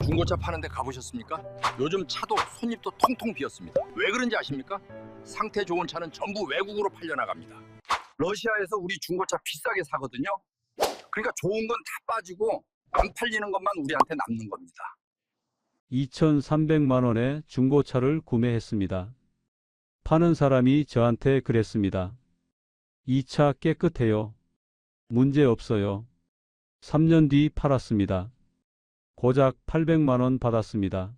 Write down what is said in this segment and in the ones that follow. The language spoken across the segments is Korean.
중고차 파는데 가보셨습니까? 요즘 차도 손님도 통통 비었습니다. 왜 그런지 아십니까? 상태 좋은 차는 전부 외국으로 팔려나갑니다. 러시아에서 우리 중고차 비싸게 사거든요. 그러니까 좋은 건 다 빠지고 안 팔리는 것만 우리한테 남는 겁니다. 2,300만 원에 중고차를 구매했습니다. 파는 사람이 저한테 그랬습니다. 이 차 깨끗해요. 문제 없어요. 3년 뒤 팔았습니다. 고작 800만 원 받았습니다.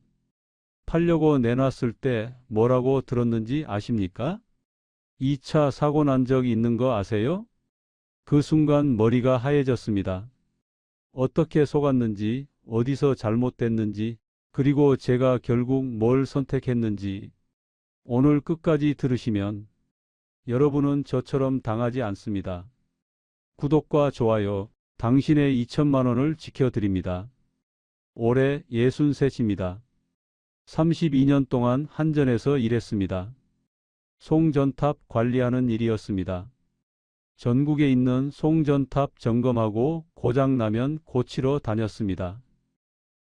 팔려고 내놨을 때 뭐라고 들었는지 아십니까? 이 차 사고 난 적 있는 거 아세요? 그 순간 머리가 하얘졌습니다. 어떻게 속았는지, 어디서 잘못됐는지, 그리고 제가 결국 뭘 선택했는지 오늘 끝까지 들으시면 여러분은 저처럼 당하지 않습니다. 구독과 좋아요, 당신의 2천만 원을 지켜드립니다. 올해 63입니다. 32년 동안 한전에서 일했습니다. 송전탑 관리하는 일이었습니다. 전국에 있는 송전탑 점검하고 고장나면 고치러 다녔습니다.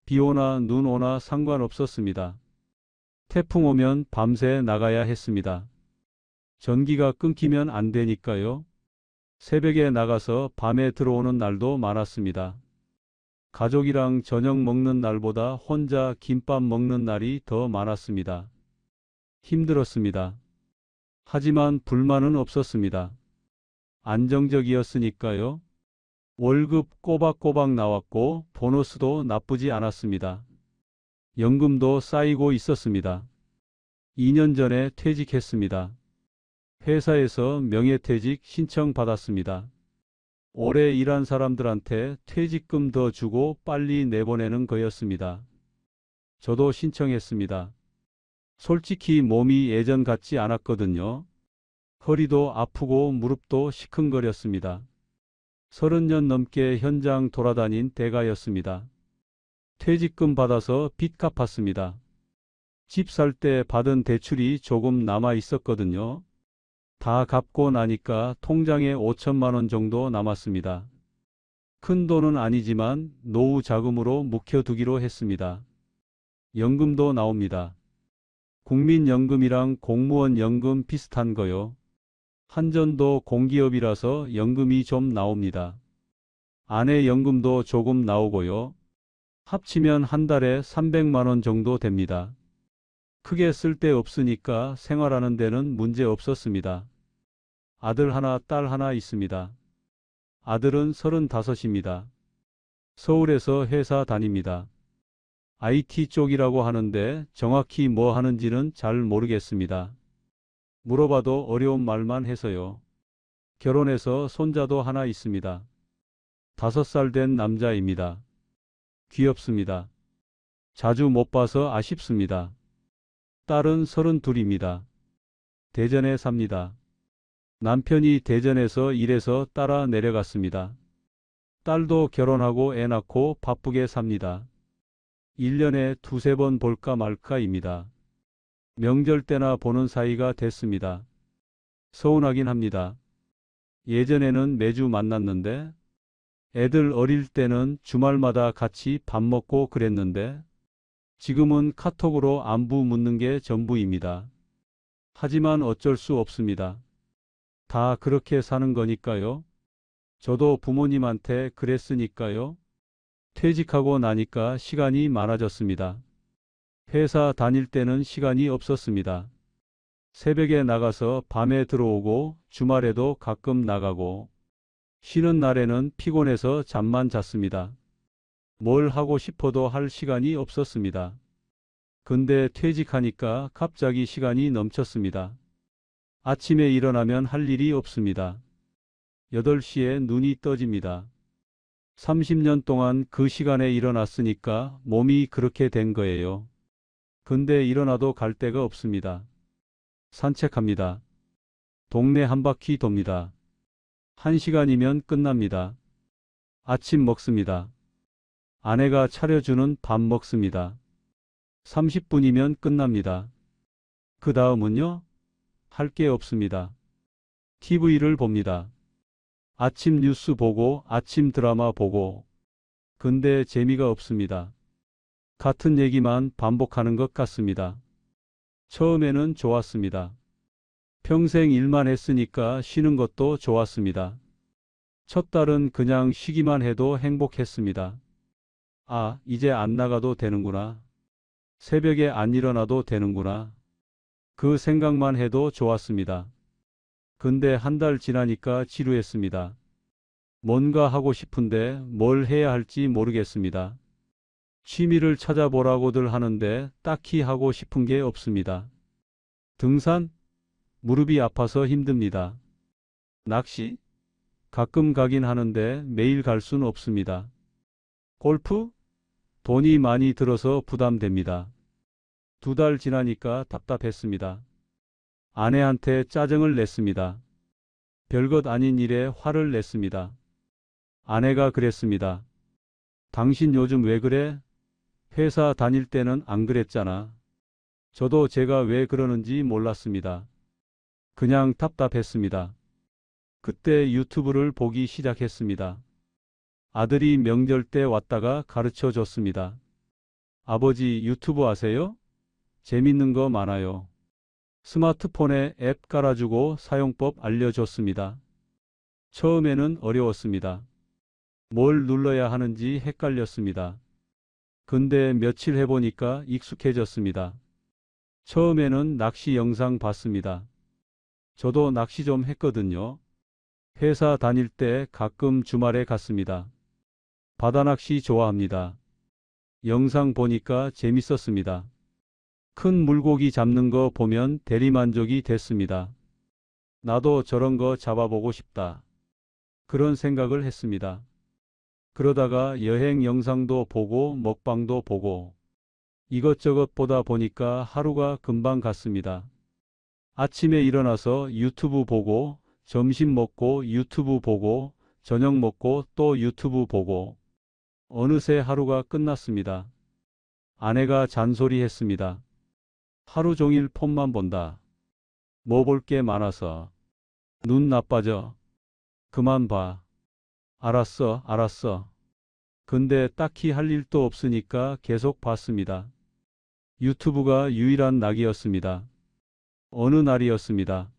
비 오나 눈 오나 상관없었습니다. 태풍 오면 밤새 나가야 했습니다. 전기가 끊기면 안 되니까요. 새벽에 나가서 밤에 들어오는 날도 많았습니다. 가족이랑 저녁 먹는 날보다 혼자 김밥 먹는 날이 더 많았습니다. 힘들었습니다. 하지만 불만은 없었습니다. 안정적이었으니까요. 월급 꼬박꼬박 나왔고 보너스도 나쁘지 않았습니다. 연금도 쌓이고 있었습니다. 2년 전에 퇴직했습니다. 회사에서 명예퇴직 신청받았습니다. 오래 일한 사람들한테 퇴직금 더 주고 빨리 내보내는 거였습니다. 저도 신청했습니다. 솔직히 몸이 예전 같지 않았거든요. 허리도 아프고 무릎도 시큰거렸습니다. 30년 넘게 현장 돌아다닌 대가였습니다. 퇴직금 받아서 빚 갚았습니다. 집 살 때 받은 대출이 조금 남아 있었거든요. 다 갚고 나니까 통장에 5천만 원 정도 남았습니다. 큰 돈은 아니지만 노후 자금으로 묵혀두기로 했습니다. 연금도 나옵니다. 국민연금이랑 공무원 연금 비슷한 거요. 한전도 공기업이라서 연금이 좀 나옵니다. 아내 연금도 조금 나오고요. 합치면 한 달에 300만 원 정도 됩니다. 크게 쓸 데 없으니까 생활하는 데는 문제 없었습니다. 아들 하나, 딸 하나 있습니다. 아들은 35입니다. 서울에서 회사 다닙니다. IT 쪽이라고 하는데 정확히 뭐 하는지는 잘 모르겠습니다. 물어봐도 어려운 말만 해서요. 결혼해서 손자도 하나 있습니다. 5살 된 남자입니다. 귀엽습니다. 자주 못 봐서 아쉽습니다. 딸은 32입니다. 대전에 삽니다. 남편이 대전에서 일해서 따라 내려갔습니다. 딸도 결혼하고 애 낳고 바쁘게 삽니다. 1년에 2~3번 볼까 말까입니다. 명절 때나 보는 사이가 됐습니다. 서운하긴 합니다. 예전에는 매주 만났는데 애들 어릴 때는 주말마다 같이 밥 먹고 그랬는데 지금은 카톡으로 안부 묻는 게 전부입니다. 하지만 어쩔 수 없습니다. 다 그렇게 사는 거니까요. 저도 부모님한테 그랬으니까요. 퇴직하고 나니까 시간이 많아졌습니다. 회사 다닐 때는 시간이 없었습니다. 새벽에 나가서 밤에 들어오고 주말에도 가끔 나가고 쉬는 날에는 피곤해서 잠만 잤습니다. 뭘 하고 싶어도 할 시간이 없었습니다. 근데 퇴직하니까 갑자기 시간이 넘쳤습니다. 아침에 일어나면 할 일이 없습니다. 8시에 눈이 떠집니다. 30년 동안 그 시간에 일어났으니까 몸이 그렇게 된 거예요. 근데 일어나도 갈 데가 없습니다. 산책합니다. 동네 한 바퀴 돕니다. 1시간이면 끝납니다. 아침 먹습니다. 아내가 차려주는 밥 먹습니다. 30분이면 끝납니다. 그 다음은요? 할 게 없습니다. TV를 봅니다. 아침 뉴스 보고 아침 드라마 보고. 근데 재미가 없습니다. 같은 얘기만 반복하는 것 같습니다. 처음에는 좋았습니다. 평생 일만 했으니까 쉬는 것도 좋았습니다. 첫 달은 그냥 쉬기만 해도 행복했습니다. 아, 이제 안 나가도 되는구나. 새벽에 안 일어나도 되는구나. 그 생각만 해도 좋았습니다. 근데 한 달 지나니까 지루했습니다. 뭔가 하고 싶은데 뭘 해야 할지 모르겠습니다. 취미를 찾아보라고들 하는데 딱히 하고 싶은 게 없습니다. 등산? 무릎이 아파서 힘듭니다. 낚시? 가끔 가긴 하는데 매일 갈 순 없습니다. 골프? 돈이 많이 들어서 부담됩니다. 2달 지나니까 답답했습니다. 아내한테 짜증을 냈습니다. 별것 아닌 일에 화를 냈습니다. 아내가 그랬습니다. 당신 요즘 왜 그래? 회사 다닐 때는 안 그랬잖아. 저도 제가 왜 그러는지 몰랐습니다. 그냥 답답했습니다. 그때 유튜브를 보기 시작했습니다. 아들이 명절 때 왔다가 가르쳐 줬습니다. 아버지 유튜브 아세요? 재밌는 거 많아요. 스마트폰에 앱 깔아주고 사용법 알려줬습니다. 처음에는 어려웠습니다. 뭘 눌러야 하는지 헷갈렸습니다. 근데 며칠 해보니까 익숙해졌습니다. 처음에는 낚시 영상 봤습니다. 저도 낚시 좀 했거든요. 회사 다닐 때 가끔 주말에 갔습니다. 바다 낚시 좋아합니다. 영상 보니까 재밌었습니다. 큰 물고기 잡는 거 보면 대리만족이 됐습니다. 나도 저런 거 잡아보고 싶다. 그런 생각을 했습니다. 그러다가 여행 영상도 보고 먹방도 보고 이것저것 보다 보니까 하루가 금방 갔습니다. 아침에 일어나서 유튜브 보고 점심 먹고 유튜브 보고 저녁 먹고 또 유튜브 보고 어느새 하루가 끝났습니다. 아내가 잔소리했습니다. 하루 종일 폰만 본다. 뭐 볼 게 많아서. 눈 나빠져. 그만 봐. 알았어, 알았어. 근데 딱히 할 일도 없으니까 계속 봤습니다. 유튜브가 유일한 낙이었습니다. 어느 날이었습니다.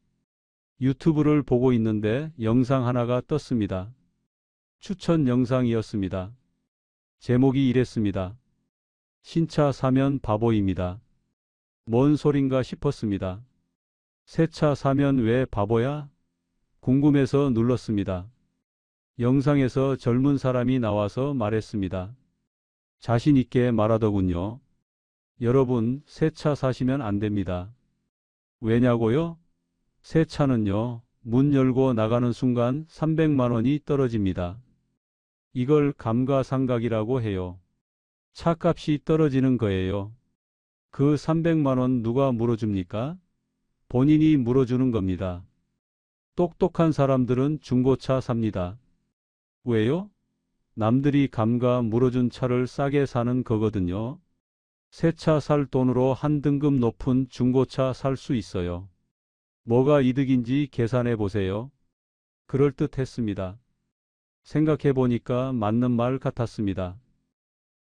유튜브를 보고 있는데 영상 하나가 떴습니다. 추천 영상이었습니다. 제목이 이랬습니다. 신차 사면 바보입니다. 뭔 소린가 싶었습니다. 새 차 사면 왜 바보야? 궁금해서 눌렀습니다. 영상에서 젊은 사람이 나와서 말했습니다. 자신 있게 말하더군요. 여러분, 새 차 사시면 안 됩니다. 왜냐고요? 새 차는요, 문 열고 나가는 순간 300만 원이 떨어집니다. 이걸 감가상각이라고 해요. 차값이 떨어지는 거예요. 그 300만 원 누가 물어줍니까? 본인이 물어주는 겁니다. 똑똑한 사람들은 중고차 삽니다. 왜요? 남들이 감가 물어준 차를 싸게 사는 거거든요. 새 차 살 돈으로 한 등급 높은 중고차 살 수 있어요. 뭐가 이득인지 계산해 보세요. 그럴듯했습니다. 생각해 보니까 맞는 말 같았습니다.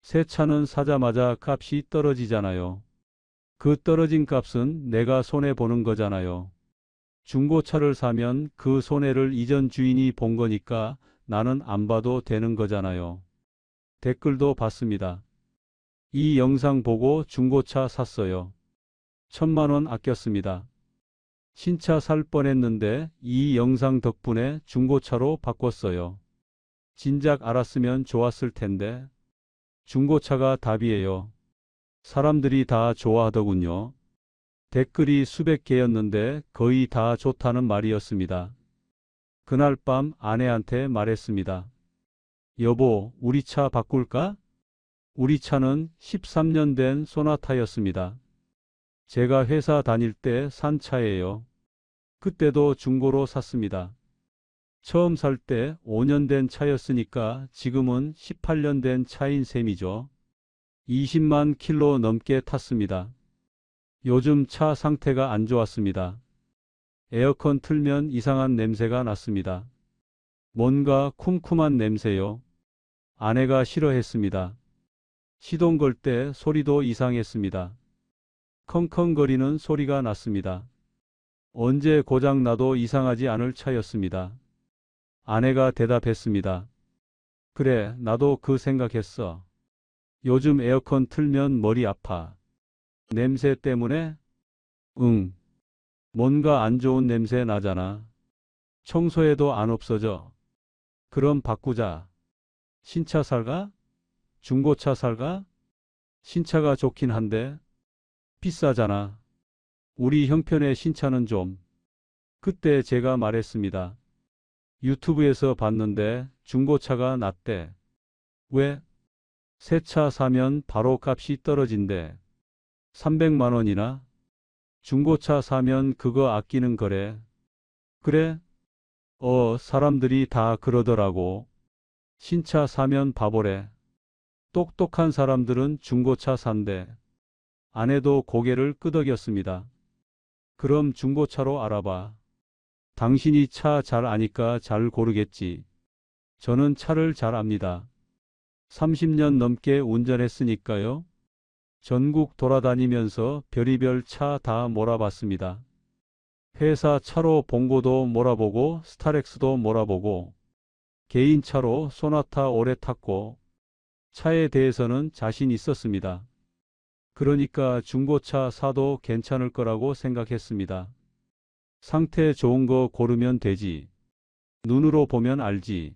새 차는 사자마자 값이 떨어지잖아요. 그 떨어진 값은 내가 손해보는 거잖아요. 중고차를 사면 그 손해를 이전 주인이 본 거니까 나는 안 봐도 되는 거잖아요. 댓글도 봤습니다. 이 영상 보고 중고차 샀어요. 1,000만 원 아꼈습니다. 신차 살 뻔했는데 이 영상 덕분에 중고차로 바꿨어요. 진작 알았으면 좋았을 텐데. 중고차가 답이에요. 사람들이 다 좋아하더군요. 댓글이 수백 개였는데 거의 다 좋다는 말이었습니다. 그날 밤 아내한테 말했습니다. 여보, 우리 차 바꿀까? 우리 차는 13년 된 소나타였습니다. 제가 회사 다닐 때 산 차예요. 그때도 중고로 샀습니다. 처음 살 때 5년 된 차였으니까 지금은 18년 된 차인 셈이죠. 20만 킬로 넘게 탔습니다. 요즘 차 상태가 안 좋았습니다. 에어컨 틀면 이상한 냄새가 났습니다. 뭔가 쿰쿰한 냄새요. 아내가 싫어했습니다. 시동 걸 때 소리도 이상했습니다. 컹컹거리는 소리가 났습니다. 언제 고장 나도 이상하지 않을 차였습니다. 아내가 대답했습니다. 그래, 나도 그 생각했어. 요즘 에어컨 틀면 머리 아파. 냄새 때문에? 응. 뭔가 안 좋은 냄새 나잖아. 청소해도 안 없어져. 그럼 바꾸자. 신차 살까? 중고차 살까? 신차가 좋긴 한데 비싸잖아. 우리 형편의 신차는 좀. 그때 제가 말했습니다. 유튜브에서 봤는데 중고차가 낫대. 왜? 새 차 사면 바로 값이 떨어진대. 300만 원이나? 중고차 사면 그거 아끼는 거래. 그래? 사람들이 다 그러더라고. 신차 사면 바보래. 똑똑한 사람들은 중고차 산대. 아내도 고개를 끄덕였습니다. 그럼 중고차로 알아봐. 당신이 차 잘 아니까 잘 고르겠지. 저는 차를 잘 압니다. 30년 넘게 운전했으니까요. 전국 돌아다니면서 별의별 차 다 몰아봤습니다. 회사 차로 봉고도 몰아보고 스타렉스도 몰아보고 개인차로 소나타 오래 탔고 차에 대해서는 자신 있었습니다. 그러니까 중고차 사도 괜찮을 거라고 생각했습니다. 상태 좋은 거 고르면 되지. 눈으로 보면 알지.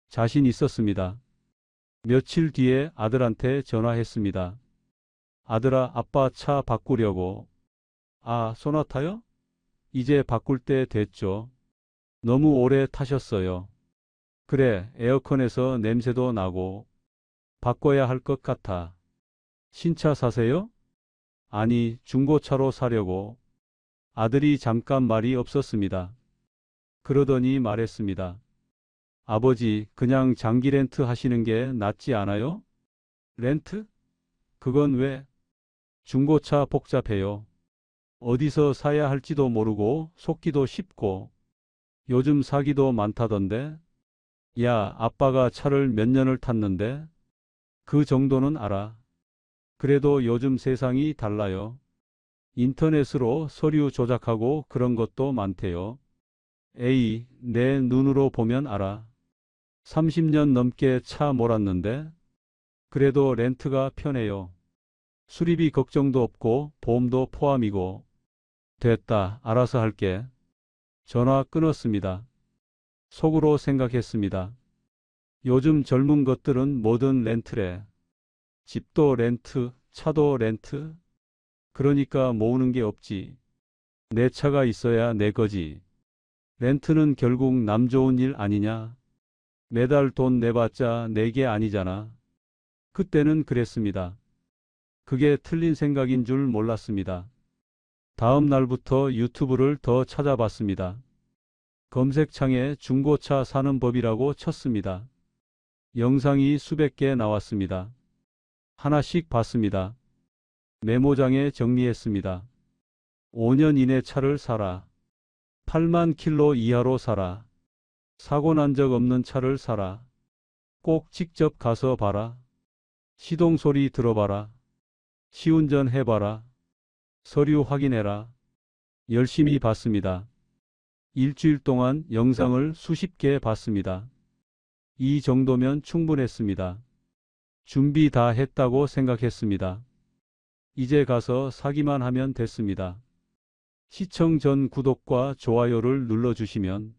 자신 있었습니다. 며칠 뒤에 아들한테 전화했습니다. 아들아, 아빠 차 바꾸려고. 아, 소나타요? 이제 바꿀 때 됐죠. 너무 오래 타셨어요. 그래, 에어컨에서 냄새도 나고 바꿔야 할 것 같아. 신차 사세요? 아니, 중고차로 사려고. 아들이 잠깐 말이 없었습니다. 그러더니 말했습니다. 아버지, 그냥 장기 렌트 하시는 게 낫지 않아요? 렌트? 그건 왜? 중고차 복잡해요. 어디서 사야 할지도 모르고 속기도 쉽고 요즘 사기도 많다던데. 야, 아빠가 차를 몇 년을 탔는데 그 정도는 알아. 그래도 요즘 세상이 달라요. 인터넷으로 서류 조작하고 그런 것도 많대요. 에이, 내 눈으로 보면 알아. 30년 넘게 차 몰았는데 그래도 렌트가 편해요. 수리비 걱정도 없고 보험도 포함이고. 됐다, 알아서 할게. 전화 끊었습니다. 속으로 생각했습니다. 요즘 젊은 것들은 뭐든 렌트래. 집도 렌트, 차도 렌트. 그러니까 모으는 게 없지. 내 차가 있어야 내 거지. 렌트는 결국 남 좋은 일 아니냐. 매달 돈 내봤자 내 게 아니잖아. 그때는 그랬습니다. 그게 틀린 생각인 줄 몰랐습니다. 다음 날부터 유튜브를 더 찾아봤습니다. 검색창에 중고차 사는 법이라고 쳤습니다. 영상이 수백 개 나왔습니다. 하나씩 봤습니다. 메모장에 정리했습니다. 5년 이내 차를 사라. 8만 킬로 이하로 사라. 사고 난 적 없는 차를 사라. 꼭 직접 가서 봐라. 시동 소리 들어봐라. 시운전 해봐라. 서류 확인해라. 열심히 봤습니다. 일주일 동안 영상을 수십 개 봤습니다. 이 정도면 충분했습니다. 준비 다 했다고 생각했습니다. 이제 가서 사기만 하면 됐습니다. 시청 전 구독과 좋아요를 눌러주시면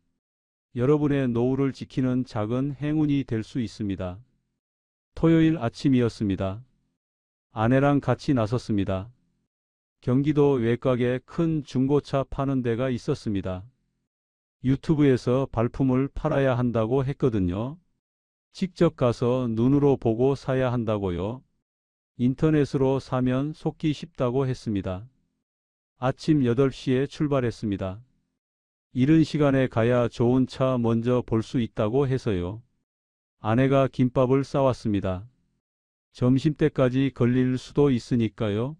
여러분의 노후를 지키는 작은 행운이 될 수 있습니다. 토요일 아침이었습니다. 아내랑 같이 나섰습니다. 경기도 외곽에 큰 중고차 파는 데가 있었습니다. 유튜브에서 발품을 팔아야 한다고 했거든요. 직접 가서 눈으로 보고 사야 한다고요. 인터넷으로 사면 속기 쉽다고 했습니다. 아침 8시에 출발했습니다. 이른 시간에 가야 좋은 차 먼저 볼 수 있다고 해서요. 아내가 김밥을 싸왔습니다. 점심때까지 걸릴 수도 있으니까요.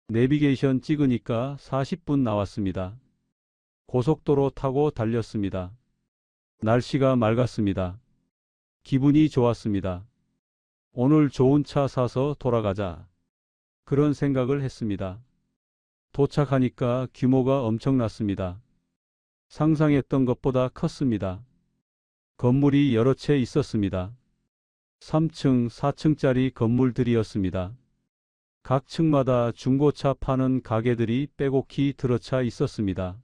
내비게이션 찍으니까 40분 나왔습니다. 고속도로 타고 달렸습니다. 날씨가 맑았습니다. 기분이 좋았습니다. 오늘 좋은 차 사서 돌아가자. 그런 생각을 했습니다. 도착하니까 규모가 엄청났습니다. 상상했던 것보다 컸습니다. 건물이 여러 채 있었습니다. 3층, 4층짜리 건물들이었습니다. 각 층마다 중고차 파는 가게들이 빼곡히 들어차 있었습니다.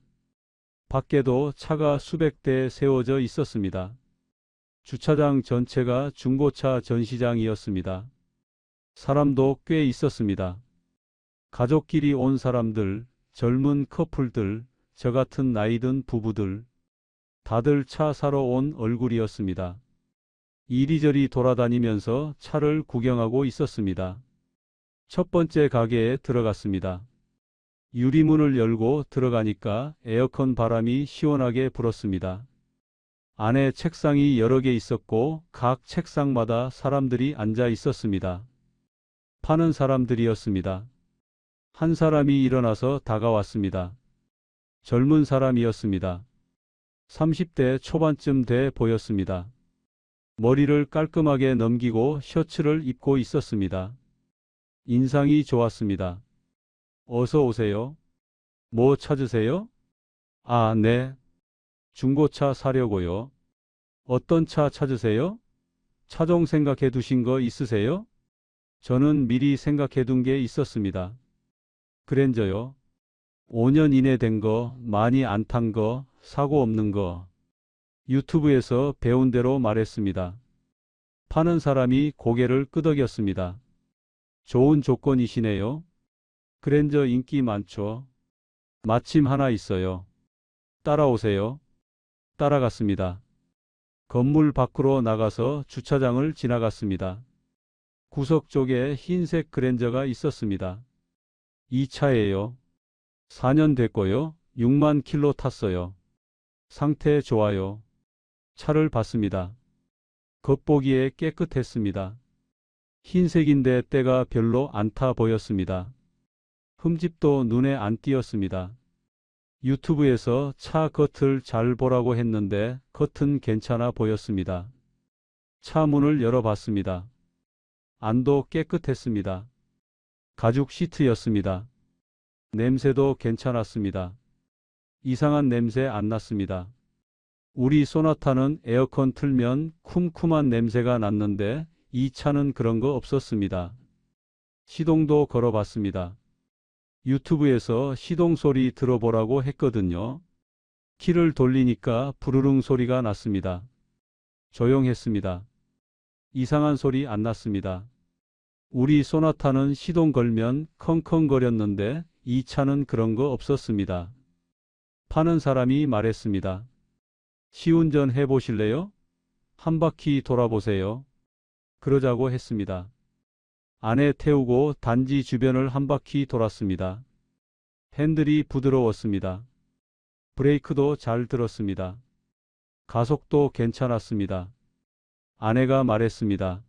밖에도 차가 수백 대 세워져 있었습니다. 주차장 전체가 중고차 전시장이었습니다. 사람도 꽤 있었습니다. 가족끼리 온 사람들, 젊은 커플들, 저 같은 나이 든 부부들, 다들 차 사러 온 얼굴이었습니다. 이리저리 돌아다니면서 차를 구경하고 있었습니다. 첫 번째 가게에 들어갔습니다. 유리문을 열고 들어가니까 에어컨 바람이 시원하게 불었습니다. 안에 책상이 여러 개 있었고 각 책상마다 사람들이 앉아 있었습니다. 파는 사람들이었습니다. 한 사람이 일어나서 다가왔습니다. 젊은 사람이었습니다. 30대 초반쯤 돼 보였습니다. 머리를 깔끔하게 넘기고 셔츠를 입고 있었습니다. 인상이 좋았습니다. 어서 오세요. 뭐 찾으세요? 아, 네. 중고차 사려고요. 어떤 차 찾으세요? 차종 생각해 두신 거 있으세요? 저는 미리 생각해 둔 게 있었습니다. 그랜저요. 5년 이내 된 거, 많이 안 탄 거, 사고 없는 거. 유튜브에서 배운 대로 말했습니다. 파는 사람이 고개를 끄덕였습니다. 좋은 조건이시네요. 그랜저 인기 많죠. 마침 하나 있어요. 따라오세요. 따라갔습니다. 건물 밖으로 나가서 주차장을 지나갔습니다. 구석 쪽에 흰색 그랜저가 있었습니다. 이 차예요. 4년 됐고요. 6만 킬로 탔어요. 상태 좋아요. 차를 봤습니다. 겉보기에 깨끗했습니다. 흰색인데 때가 별로 안 타 보였습니다. 흠집도 눈에 안 띄었습니다. 유튜브에서 차 겉을 잘 보라고 했는데 겉은 괜찮아 보였습니다. 차 문을 열어봤습니다. 안도 깨끗했습니다. 가죽 시트였습니다. 냄새도 괜찮았습니다. 이상한 냄새 안 났습니다. 우리 소나타는 에어컨 틀면 쿰쿰한 냄새가 났는데 이 차는 그런 거 없었습니다. 시동도 걸어봤습니다. 유튜브에서 시동 소리 들어보라고 했거든요. 키를 돌리니까 부르릉 소리가 났습니다. 조용했습니다. 이상한 소리 안 났습니다. 우리 소나타는 시동 걸면 컹컹거렸는데 이 차는 그런 거 없었습니다. 파는 사람이 말했습니다. 시운전 해보실래요? 한 바퀴 돌아보세요. 그러자고 했습니다. 안에 태우고 단지 주변을 한 바퀴 돌았습니다. 핸들이 부드러웠습니다. 브레이크도 잘 들었습니다. 가속도 괜찮았습니다. 아내가 말했습니다.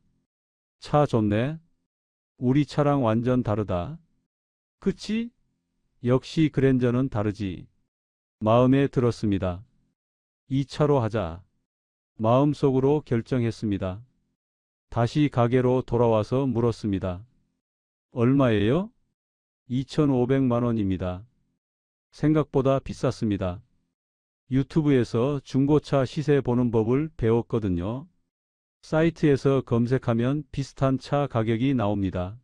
차 좋네. 우리 차랑 완전 다르다. 그치? 역시 그랜저는 다르지. 마음에 들었습니다. 이 차로 하자. 마음속으로 결정했습니다. 다시 가게로 돌아와서 물었습니다. 얼마예요? 2,500만 원입니다. 생각보다 비쌌습니다. 유튜브에서 중고차 시세 보는 법을 배웠거든요. 사이트에서 검색하면 비슷한 차 가격이 나옵니다.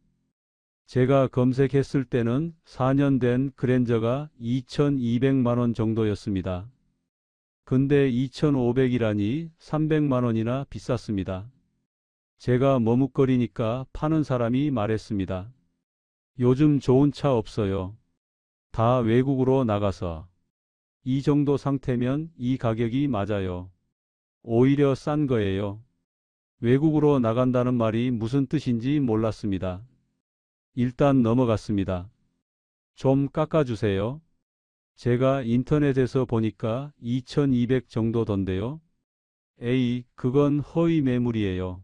제가 검색했을 때는 4년 된 그랜저가 2,200만 원 정도였습니다. 근데 2,500이라니 300만 원이나 비쌌습니다. 제가 머뭇거리니까 파는 사람이 말했습니다. 요즘 좋은 차 없어요. 다 외국으로 나가서. 이 정도 상태면 이 가격이 맞아요. 오히려 싼 거예요. 외국으로 나간다는 말이 무슨 뜻인지 몰랐습니다. 일단 넘어갔습니다. 좀 깎아주세요. 제가 인터넷에서 보니까 2,200 정도던데요. 에이, 그건 허위 매물이에요.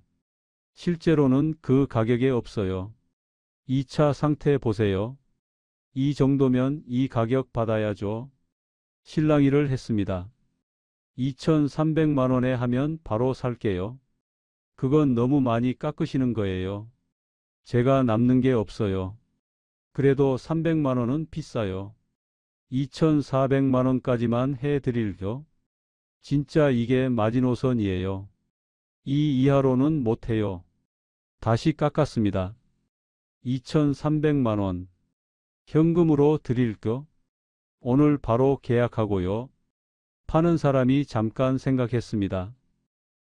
실제로는 그 가격에 없어요. 이 차 상태 보세요. 이 정도면 이 가격 받아야죠. 실랑이를 했습니다. 2,300만 원에 하면 바로 살게요. 그건 너무 많이 깎으시는 거예요. 제가 남는 게 없어요. 그래도 300만 원은 비싸요. 2,400만 원까지만 해드릴요. 진짜 이게 마지노선이에요. 이 이하로는 못해요. 다시 깎았습니다. 2,300만 원. 현금으로 드릴겨? 오늘 바로 계약하고요. 파는 사람이 잠깐 생각했습니다.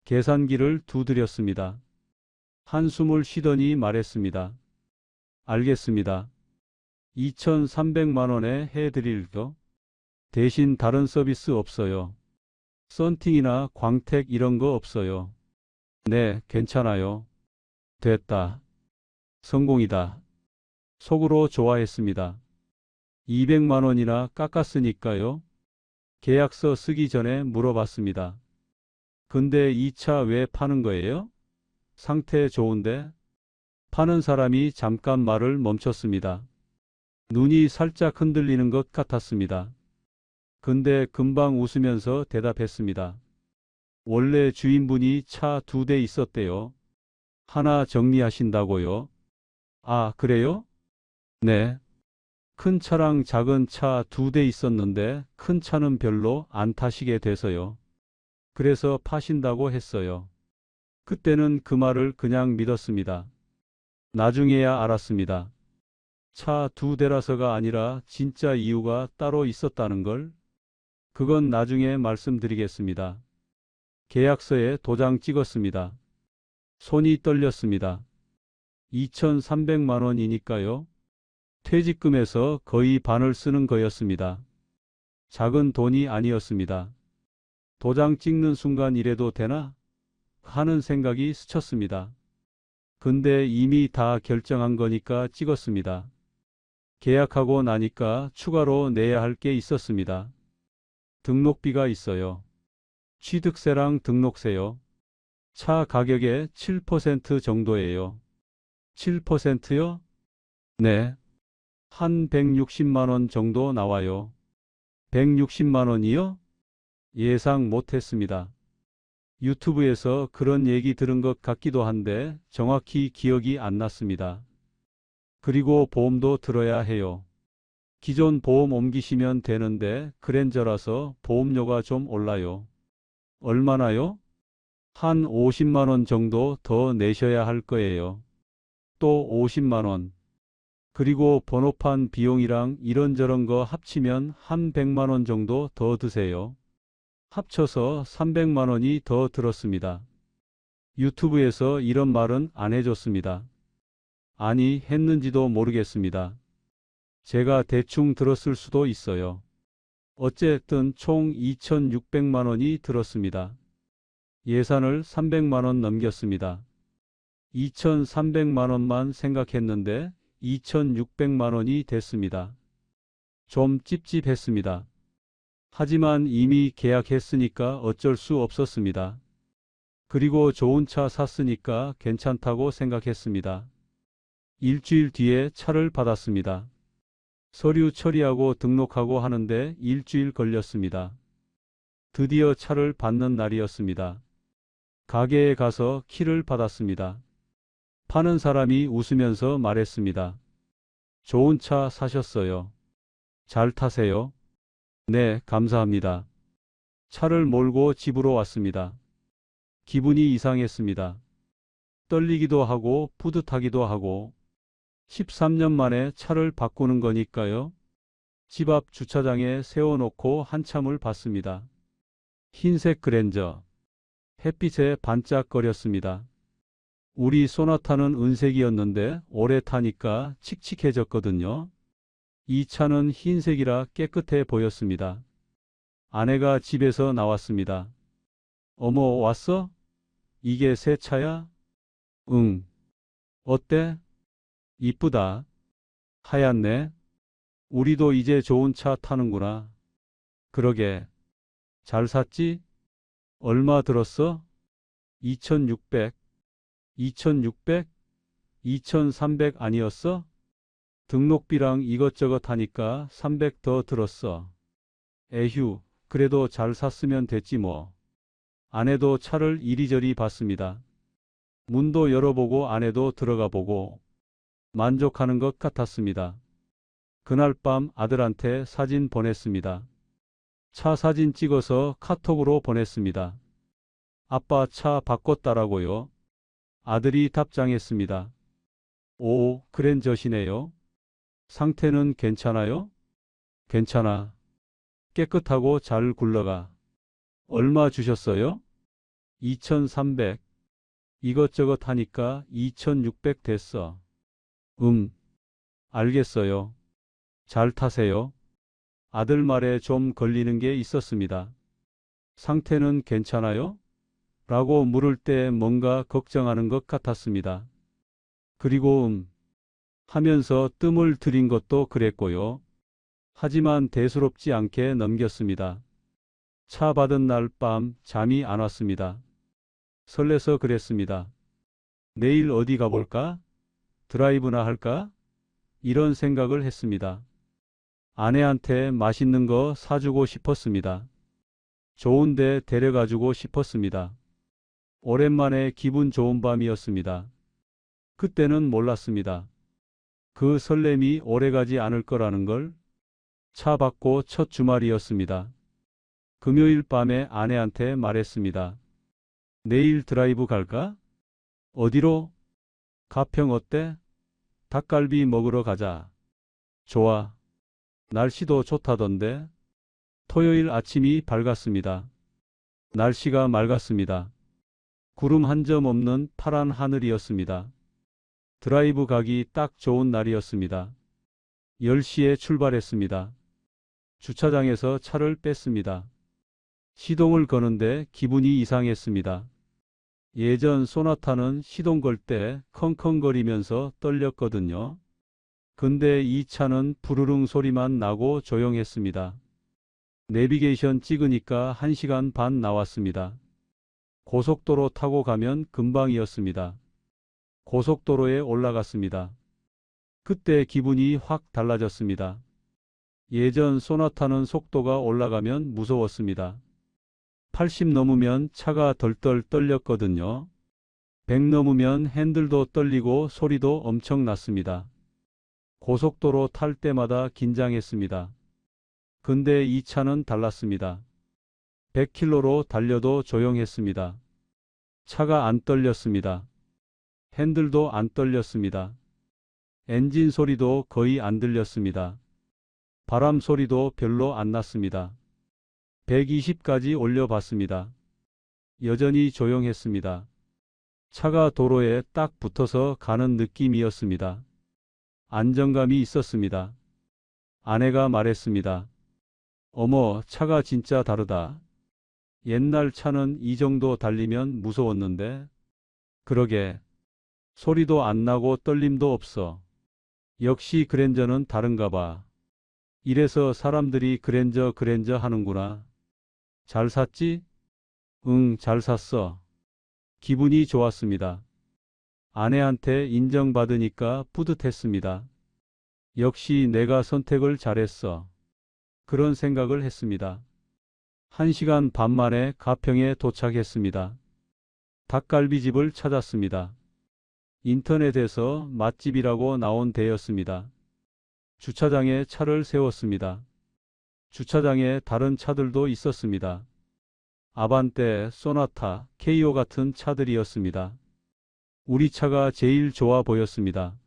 계산기를 두드렸습니다. 한숨을 쉬더니 말했습니다. 알겠습니다. 2,300만 원에 해드릴겨? 대신 다른 서비스 없어요. 썬팅이나 광택 이런 거 없어요. 네, 괜찮아요. 됐다. 성공이다. 속으로 좋아했습니다. 200만 원이나 깎았으니까요. 계약서 쓰기 전에 물어봤습니다. 근데 이 차 왜 파는 거예요? 상태 좋은데? 파는 사람이 잠깐 말을 멈췄습니다. 눈이 살짝 흔들리는 것 같았습니다. 근데 금방 웃으면서 대답했습니다. 원래 주인분이 차 2대 있었대요. 하나 정리하신다고요? 아, 그래요? 네. 큰 차랑 작은 차 2대 있었는데 큰 차는 별로 안 타시게 돼서요. 그래서 파신다고 했어요. 그때는 그 말을 그냥 믿었습니다. 나중에야 알았습니다. 차 2대라서가 아니라 진짜 이유가 따로 있었다는 걸. 그건 나중에 말씀드리겠습니다. 계약서에 도장 찍었습니다. 손이 떨렸습니다. 2,300만 원이니까요. 퇴직금에서 거의 반을 쓰는 거였습니다. 작은 돈이 아니었습니다. 도장 찍는 순간 이래도 되나? 하는 생각이 스쳤습니다. 근데 이미 다 결정한 거니까 찍었습니다. 계약하고 나니까 추가로 내야 할 게 있었습니다. 등록비가 있어요. 취득세랑 등록세요. 차 가격의 7% 정도예요. 7%요? 네. 한 160만 원 정도 나와요. 160만 원이요? 예상 못했습니다. 유튜브에서 그런 얘기 들은 것 같기도 한데 정확히 기억이 안 났습니다. 그리고 보험도 들어야 해요. 기존 보험 옮기시면 되는데 그랜저라서 보험료가 좀 올라요. 얼마나요? 한 50만 원 정도 더 내셔야 할 거예요. 또 50만 원. 그리고 번호판 비용이랑 이런저런 거 합치면 한 100만 원 정도 더 드세요. 합쳐서 300만 원이 더 들었습니다. 유튜브에서 이런 말은 안 해줬습니다. 아니, 했는지도 모르겠습니다. 제가 대충 들었을 수도 있어요. 어쨌든 총 2,600만 원이 들었습니다. 예산을 300만 원 넘겼습니다. 2,300만 원만 생각했는데 2,600만 원이 됐습니다. 좀 찝찝했습니다. 하지만 이미 계약했으니까 어쩔 수 없었습니다. 그리고 좋은 차 샀으니까 괜찮다고 생각했습니다. 일주일 뒤에 차를 받았습니다. 서류 처리하고 등록하고 하는데 일주일 걸렸습니다. 드디어 차를 받는 날이었습니다. 가게에 가서 키를 받았습니다. 파는 사람이 웃으면서 말했습니다. 좋은 차 사셨어요. 잘 타세요. 네, 감사합니다. 차를 몰고 집으로 왔습니다. 기분이 이상했습니다. 떨리기도 하고 뿌듯하기도 하고 13년 만에 차를 바꾸는 거니까요. 집 앞 주차장에 세워놓고 한참을 봤습니다. 흰색 그랜저. 햇빛에 반짝거렸습니다. 우리 소나타는 은색이었는데 오래 타니까 칙칙해졌거든요. 이 차는 흰색이라 깨끗해 보였습니다. 아내가 집에서 나왔습니다. 어머, 왔어? 이게 새 차야? 응. 어때? 이쁘다. 하얗네. 우리도 이제 좋은 차 타는구나. 그러게. 잘 샀지? 얼마 들었어? 2,600. 2,600? 2,300 아니었어? 등록비랑 이것저것 하니까 300 더 들었어. 에휴, 그래도 잘 샀으면 됐지 뭐. 아내도 차를 이리저리 봤습니다. 문도 열어보고 안에도 들어가 보고 만족하는 것 같았습니다. 그날 밤 아들한테 사진 보냈습니다. 차 사진 찍어서 카톡으로 보냈습니다. 아빠 차 바꿨다라고요? 아들이 답장했습니다. 오, 그랜저시네요. 상태는 괜찮아요? 괜찮아. 깨끗하고 잘 굴러가. 얼마 주셨어요? 2,300. 이것저것 하니까 2,600 됐어. 알겠어요. 잘 타세요. 아들 말에 좀 걸리는 게 있었습니다. 상태는 괜찮아요? 라고 물을 때 뭔가 걱정하는 것 같았습니다. 그리고 하면서 뜸을 들인 것도 그랬고요. 하지만 대수롭지 않게 넘겼습니다. 차 받은 날 밤 잠이 안 왔습니다. 설레서 그랬습니다. 내일 어디 가볼까? 드라이브나 할까? 이런 생각을 했습니다. 아내한테 맛있는 거 사주고 싶었습니다. 좋은 데 데려가주고 싶었습니다. 오랜만에 기분 좋은 밤이었습니다. 그때는 몰랐습니다. 그 설렘이 오래가지 않을 거라는 걸. 차 받고 첫 주말이었습니다. 금요일 밤에 아내한테 말했습니다. 내일 드라이브 갈까? 어디로? 가평 어때? 닭갈비 먹으러 가자. 좋아. 날씨도 좋다던데. 토요일 아침이 밝았습니다. 날씨가 맑았습니다. 구름 한 점 없는 파란 하늘이었습니다. 드라이브 가기 딱 좋은 날이었습니다. 10시에 출발했습니다. 주차장에서 차를 뺐습니다. 시동을 거는데 기분이 이상했습니다. 예전 소나타는 시동 걸 때 컹컹거리면서 떨렸거든요. 근데 이 차는 부르릉 소리만 나고 조용했습니다. 내비게이션 찍으니까 1시간 반 나왔습니다. 고속도로 타고 가면 금방이었습니다. 고속도로에 올라갔습니다. 그때 기분이 확 달라졌습니다. 예전 소나타는 속도가 올라가면 무서웠습니다. 80 넘으면 차가 덜덜 떨렸거든요. 100 넘으면 핸들도 떨리고 소리도 엄청 났습니다. 고속도로 탈 때마다 긴장했습니다. 근데 이 차는 달랐습니다. 100km로 달려도 조용했습니다. 차가 안 떨렸습니다. 핸들도 안 떨렸습니다. 엔진 소리도 거의 안 들렸습니다. 바람 소리도 별로 안 났습니다. 120까지 올려봤습니다. 여전히 조용했습니다. 차가 도로에 딱 붙어서 가는 느낌이었습니다. 안정감이 있었습니다. 아내가 말했습니다. 어머, 차가 진짜 다르다. 옛날 차는 이 정도 달리면 무서웠는데. 그러게. 소리도 안 나고 떨림도 없어. 역시 그랜저는 다른가 봐. 이래서 사람들이 그랜저 하는구나. 잘 샀지? 응, 잘 샀어. 기분이 좋았습니다. 아내한테 인정받으니까 뿌듯했습니다. 역시 내가 선택을 잘했어. 그런 생각을 했습니다. 1시간 반 만에 가평에 도착했습니다. 닭갈비집을 찾았습니다. 인터넷에서 맛집이라고 나온 데였습니다. 주차장에 차를 세웠습니다. 주차장에 다른 차들도 있었습니다. 아반떼, 소나타, 케이오 같은 차들이었습니다. 우리 차가 제일 좋아 보였습니다.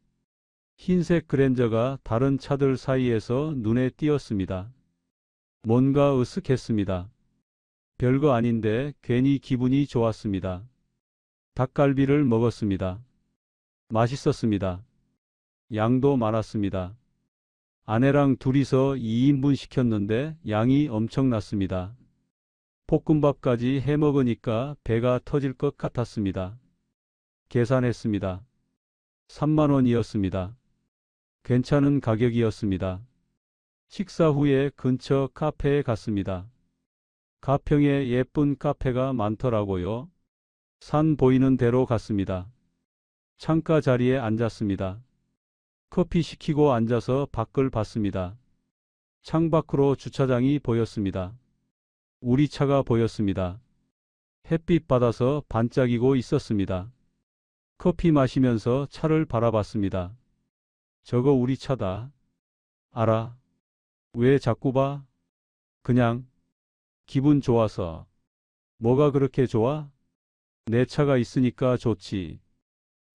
흰색 그랜저가 다른 차들 사이에서 눈에 띄었습니다. 뭔가 으쓱했습니다. 별거 아닌데 괜히 기분이 좋았습니다. 닭갈비를 먹었습니다. 맛있었습니다. 양도 많았습니다. 아내랑 둘이서 2인분 시켰는데 양이 엄청났습니다. 볶음밥까지 해 먹으니까 배가 터질 것 같았습니다. 계산했습니다. 3만 원이었습니다. 괜찮은 가격이었습니다. 식사 후에 근처 카페에 갔습니다. 가평에 예쁜 카페가 많더라고요. 산 보이는 데로 갔습니다. 창가 자리에 앉았습니다. 커피 시키고 앉아서 밖을 봤습니다. 창밖으로 주차장이 보였습니다. 우리 차가 보였습니다. 햇빛 받아서 반짝이고 있었습니다. 커피 마시면서 차를 바라봤습니다. 저거 우리 차다. 알아. 왜 자꾸 봐? 그냥 기분 좋아서. 뭐가 그렇게 좋아? 내 차가 있으니까 좋지.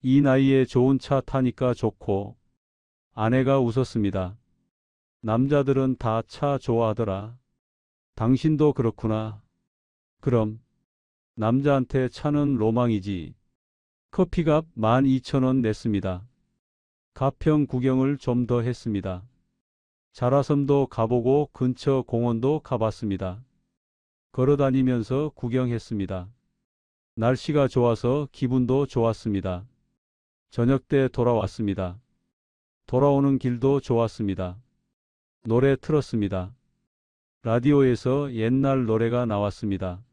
이 나이에 좋은 차 타니까 좋고. 아내가 웃었습니다. 남자들은 다 차 좋아하더라. 당신도 그렇구나. 그럼 남자한테 차는 로망이지. 커피값 12,000원 냈습니다. 가평 구경을 좀 더 했습니다. 자라섬도 가보고 근처 공원도 가봤습니다. 걸어다니면서 구경했습니다. 날씨가 좋아서 기분도 좋았습니다. 저녁 때 돌아왔습니다. 돌아오는 길도 좋았습니다. 노래 틀었습니다. 라디오에서 옛날 노래가 나왔습니다.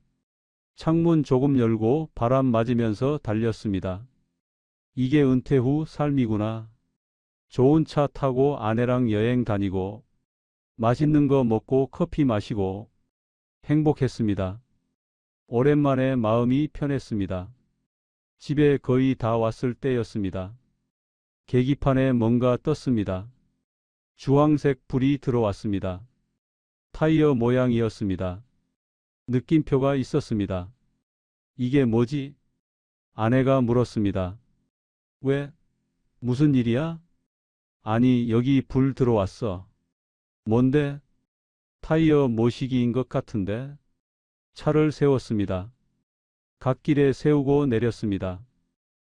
창문 조금 열고 바람 맞으면서 달렸습니다. 이게 은퇴 후 삶이구나. 좋은 차 타고 아내랑 여행 다니고 맛있는 거 먹고 커피 마시고 행복했습니다. 오랜만에 마음이 편했습니다. 집에 거의 다 왔을 때였습니다. 계기판에 뭔가 떴습니다. 주황색 불이 들어왔습니다. 타이어 모양이었습니다. 느낌표가 있었습니다. 이게 뭐지? 아내가 물었습니다. 왜? 무슨 일이야? 아니, 여기 불 들어왔어. 뭔데? 타이어 모시기인 것 같은데? 차를 세웠습니다. 갓길에 세우고 내렸습니다.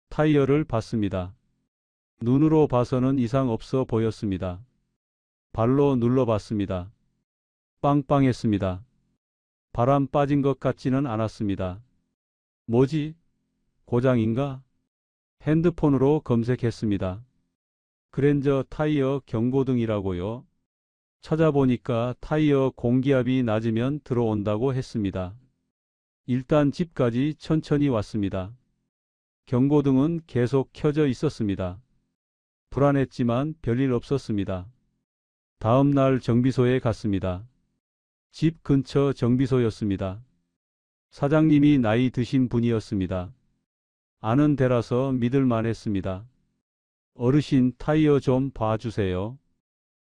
타이어를 봤습니다. 눈으로 봐서는 이상 없어 보였습니다. 발로 눌러봤습니다. 빵빵했습니다. 바람 빠진 것 같지는 않았습니다. 뭐지? 고장인가? 핸드폰으로 검색했습니다. 그랜저 타이어 경고등이라고요. 찾아보니까 타이어 공기압이 낮으면 들어온다고 했습니다. 일단 집까지 천천히 왔습니다. 경고등은 계속 켜져 있었습니다. 불안했지만 별일 없었습니다. 다음 날 정비소에 갔습니다. 집 근처 정비소였습니다. 사장님이 나이 드신 분이었습니다. 아는 데라서 믿을만 했습니다. 어르신 타이어 좀 봐주세요.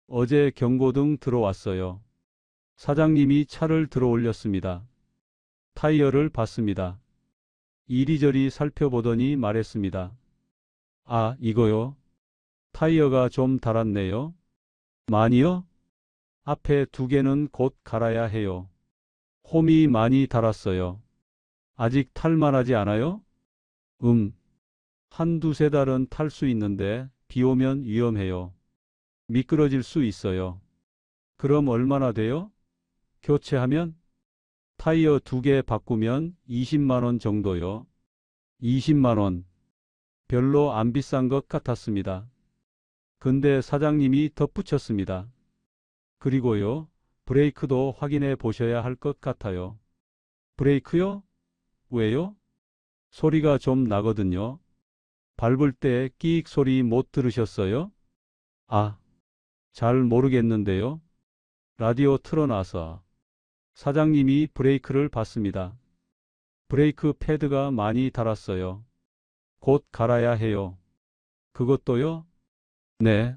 어제 경고등 들어왔어요. 사장님이 차를 들어 올렸습니다. 타이어를 봤습니다. 이리저리 살펴보더니 말했습니다. 아, 이거요? 타이어가 좀 닳았네요. 많이요? 앞에 두 개는 곧 갈아야 해요. 홈이 많이 닳았어요. 아직 탈만하지 않아요? 한 두세 달은 탈 수 있는데 비 오면 위험해요. 미끄러질 수 있어요. 그럼 얼마나 돼요? 교체하면? 타이어 두 개 바꾸면 20만 원 정도요. 20만 원. 별로 안 비싼 것 같았습니다. 근데 사장님이 덧붙였습니다. 그리고요, 브레이크도 확인해 보셔야 할 것 같아요. 브레이크요? 왜요? 소리가 좀 나거든요. 밟을 때 끼익 소리 못 들으셨어요? 아, 잘 모르겠는데요. 라디오 틀어놔서. 사장님이 브레이크를 봤습니다. 브레이크 패드가 많이 닳았어요. 곧 갈아야 해요. 그것도요? 네.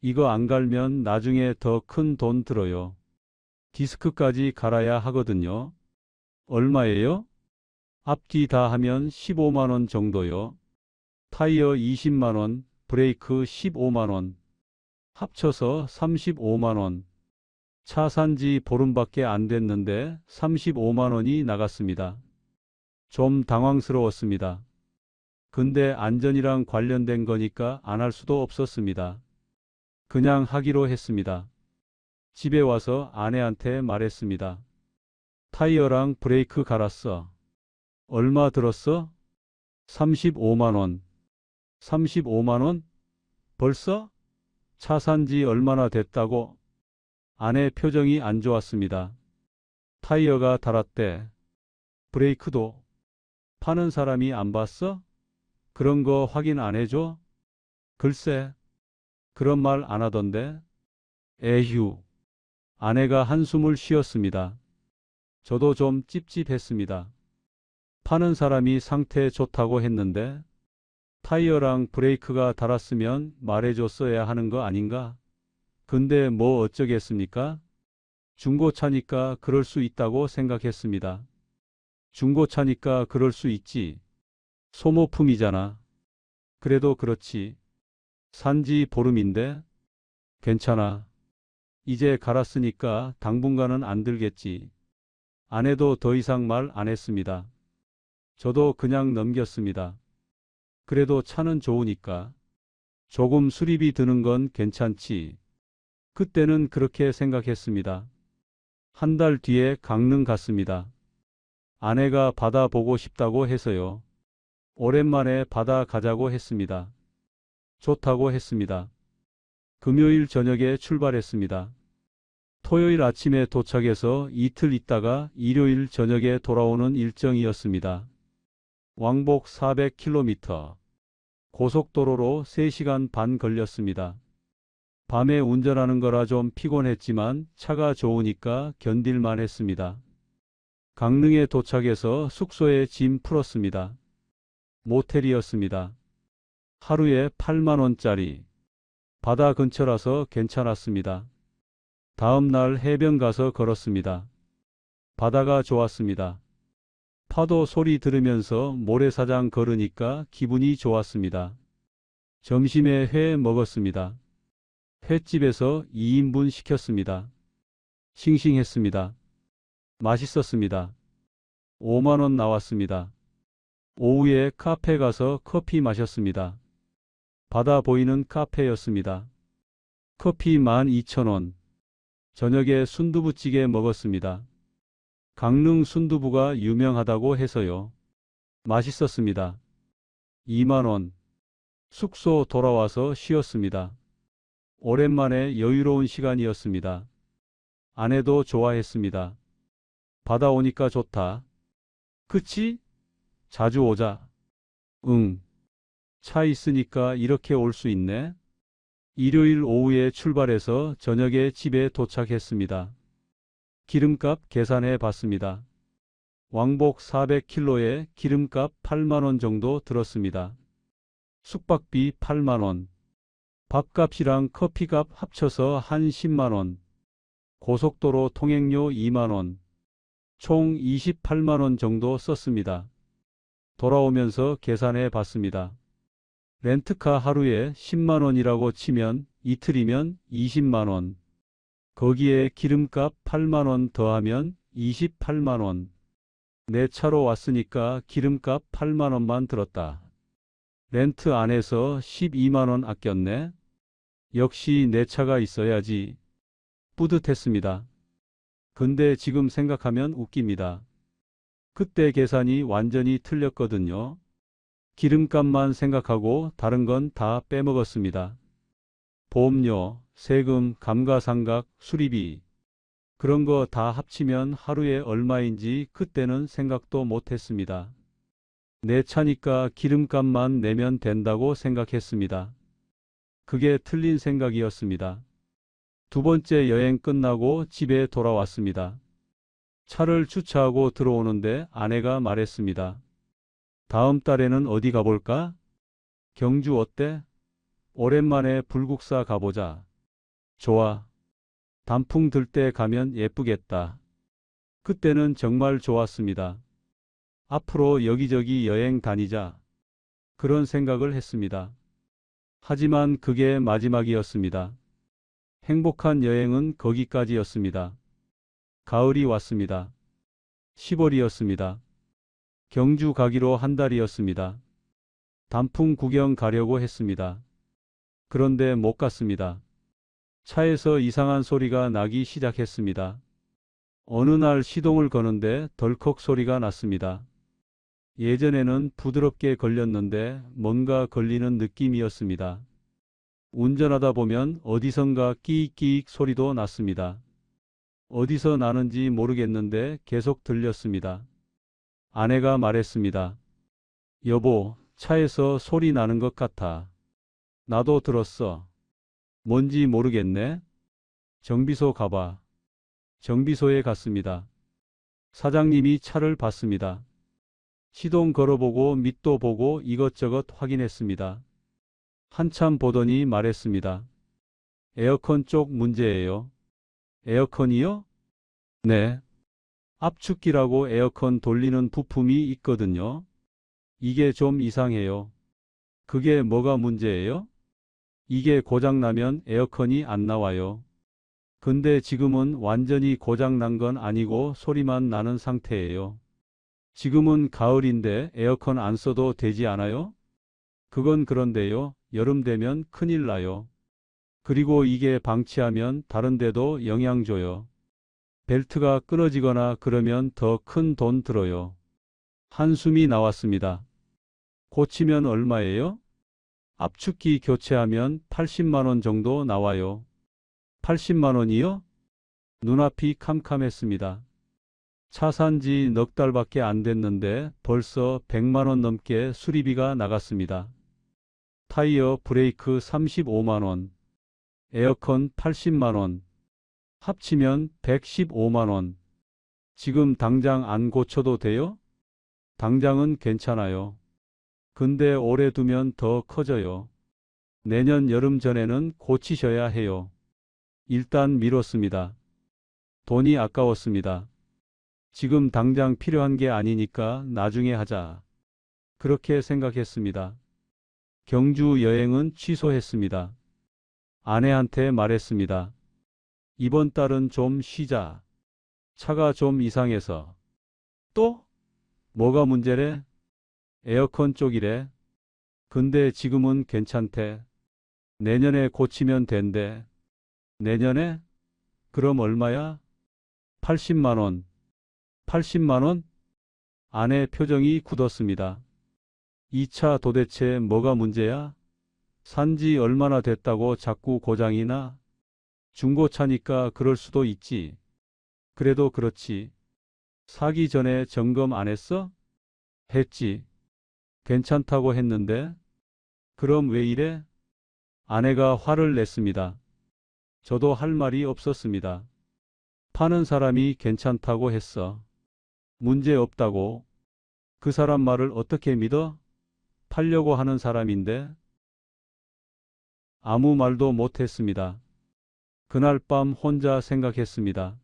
이거 안 갈면 나중에 더 큰 돈 들어요. 디스크까지 갈아야 하거든요. 얼마예요? 앞뒤 다 하면 15만 원 정도요. 타이어 20만 원, 브레이크 15만 원. 합쳐서 35만 원. 차 산지 보름밖에 안 됐는데 35만 원이 나갔습니다. 좀 당황스러웠습니다. 근데 안전이랑 관련된 거니까 안 할 수도 없었습니다. 그냥 하기로 했습니다. 집에 와서 아내한테 말했습니다. 타이어랑 브레이크 갈았어. 얼마 들었어? 35만 원. 35만 원? 벌써? 차 산지 얼마나 됐다고? 아내 표정이 안 좋았습니다. 타이어가 닳았대. 브레이크도. 파는 사람이 안 봤어? 그런 거 확인 안 해줘? 글쎄, 그런 말 안 하던데. 에휴. 아내가 한숨을 쉬었습니다. 저도 좀 찝찝했습니다. 파는 사람이 상태 좋다고 했는데 타이어랑 브레이크가 닳았으면 말해줬어야 하는 거 아닌가? 근데 뭐 어쩌겠습니까? 중고차니까 그럴 수 있다고 생각했습니다. 중고차니까 그럴 수 있지. 소모품이잖아. 그래도 그렇지. 산지 보름인데 괜찮아. 이제 갈았으니까 당분간은 안 들겠지. 아내도 더 이상 말 안 했습니다. 저도 그냥 넘겼습니다. 그래도 차는 좋으니까 조금 수리비 드는 건 괜찮지. 그때는 그렇게 생각했습니다. 한 달 뒤에 강릉 갔습니다. 아내가 바다 보고 싶다고 해서요. 오랜만에 바다 가자고 했습니다. 좋다고 했습니다. 금요일 저녁에 출발했습니다. 토요일 아침에 도착해서 이틀 있다가 일요일 저녁에 돌아오는 일정이었습니다. 왕복 400km. 고속도로로 3시간 반 걸렸습니다. 밤에 운전하는 거라 좀 피곤했지만 차가 좋으니까 견딜만 했습니다. 강릉에 도착해서 숙소에 짐 풀었습니다. 모텔이었습니다. 하루에 8만 원짜리. 바다 근처라서 괜찮았습니다. 다음 날 해변 가서 걸었습니다. 바다가 좋았습니다. 파도 소리 들으면서 모래사장 걸으니까 기분이 좋았습니다. 점심에 회 먹었습니다. 횟집에서 2인분 시켰습니다. 싱싱했습니다. 맛있었습니다. 5만 원 나왔습니다. 오후에 카페 가서 커피 마셨습니다. 바다 보이는 카페였습니다. 커피 12,000원. 저녁에 순두부찌개 먹었습니다. 강릉 순두부가 유명하다고 해서요. 맛있었습니다. 2만 원. 숙소 돌아와서 쉬었습니다. 오랜만에 여유로운 시간이었습니다. 아내도 좋아했습니다. 바다 오니까 좋다. 그치? 자주 오자. 응. 차 있으니까 이렇게 올 수 있네. 일요일 오후에 출발해서 저녁에 집에 도착했습니다. 기름값 계산해 봤습니다. 왕복 400km에 기름값 8만 원 정도 들었습니다. 숙박비 8만 원. 밥값이랑 커피값 합쳐서 한 10만 원. 고속도로 통행료 2만 원. 총 28만 원 정도 썼습니다. 돌아오면서 계산해 봤습니다. 렌트카 하루에 10만 원이라고 치면 이틀이면 20만 원. 거기에 기름값 8만 원 더하면 28만 원. 내 차로 왔으니까 기름값 8만 원만 들었다. 렌트 안에서 12만 원 아꼈네. 역시 내 차가 있어야지. 뿌듯했습니다. 근데 지금 생각하면 웃깁니다. 그때 계산이 완전히 틀렸거든요. 기름값만 생각하고 다른 건 다 빼먹었습니다. 보험료, 세금, 감가상각, 수리비 그런 거 다 합치면 하루에 얼마인지 그때는 생각도 못했습니다. 내 차니까 기름값만 내면 된다고 생각했습니다. 그게 틀린 생각이었습니다. 두 번째 여행 끝나고 집에 돌아왔습니다. 차를 주차하고 들어오는데 아내가 말했습니다. 다음 달에는 어디 가볼까? 경주 어때? 오랜만에 불국사 가보자. 좋아. 단풍 들 때 가면 예쁘겠다. 그때는 정말 좋았습니다. 앞으로 여기저기 여행 다니자. 그런 생각을 했습니다. 하지만 그게 마지막이었습니다. 행복한 여행은 거기까지였습니다. 가을이 왔습니다. 10월이었습니다. 경주 가기로 한 달이었습니다. 단풍 구경 가려고 했습니다. 그런데 못 갔습니다. 차에서 이상한 소리가 나기 시작했습니다. 어느 날 시동을 거는데 덜컥 소리가 났습니다. 예전에는 부드럽게 걸렸는데 뭔가 걸리는 느낌이었습니다. 운전하다 보면 어디선가 끼익끼익 소리도 났습니다. 어디서 나는지 모르겠는데 계속 들렸습니다. 아내가 말했습니다. 여보, 차에서 소리 나는 것 같아. 나도 들었어. 뭔지 모르겠네. 정비소 가봐. 정비소에 갔습니다. 사장님이 차를 봤습니다. 시동 걸어보고 밑도 보고 이것저것 확인했습니다. 한참 보더니 말했습니다. 에어컨 쪽 문제예요. 에어컨이요? 네. 압축기라고 에어컨 돌리는 부품이 있거든요. 이게 좀 이상해요. 그게 뭐가 문제예요? 이게 고장나면 에어컨이 안 나와요. 근데 지금은 완전히 고장난 건 아니고 소리만 나는 상태예요. 지금은 가을인데 에어컨 안 써도 되지 않아요? 그건 그런데요. 여름 되면 큰일 나요. 그리고 이게 방치하면 다른 데도 영향 줘요. 벨트가 끊어지거나 그러면 더 큰 돈 들어요. 한숨이 나왔습니다. 고치면 얼마예요? 압축기 교체하면 80만 원 정도 나와요. 80만 원이요? 눈앞이 캄캄했습니다. 차 산 지 넉 달밖에 안 됐는데 벌써 100만 원 넘게 수리비가 나갔습니다. 타이어, 브레이크 35만 원, 에어컨 80만 원, 합치면 115만 원. 지금 당장 안 고쳐도 돼요? 당장은 괜찮아요. 근데 오래 두면 더 커져요. 내년 여름 전에는 고치셔야 해요. 일단 미뤘습니다. 돈이 아까웠습니다. 지금 당장 필요한 게 아니니까 나중에 하자. 그렇게 생각했습니다. 경주 여행은 취소했습니다. 아내한테 말했습니다. 이번 달은 좀 쉬자. 차가 좀 이상해서. 또? 뭐가 문제래? 에어컨 쪽이래. 근데 지금은 괜찮대. 내년에 고치면 된대. 내년에? 그럼 얼마야? 80만 원. 80만 원? 아내 표정이 굳었습니다. 이 차 도대체 뭐가 문제야? 산지 얼마나 됐다고 자꾸 고장이 나? 중고차니까 그럴 수도 있지. 그래도 그렇지. 사기 전에 점검 안 했어? 했지. 괜찮다고 했는데. 그럼 왜 이래? 아내가 화를 냈습니다. 저도 할 말이 없었습니다. 파는 사람이 괜찮다고 했어. 문제 없다고. 그 사람 말을 어떻게 믿어? 팔려고 하는 사람인데. 아무 말도 못했습니다. 그날 밤 혼자 생각했습니다.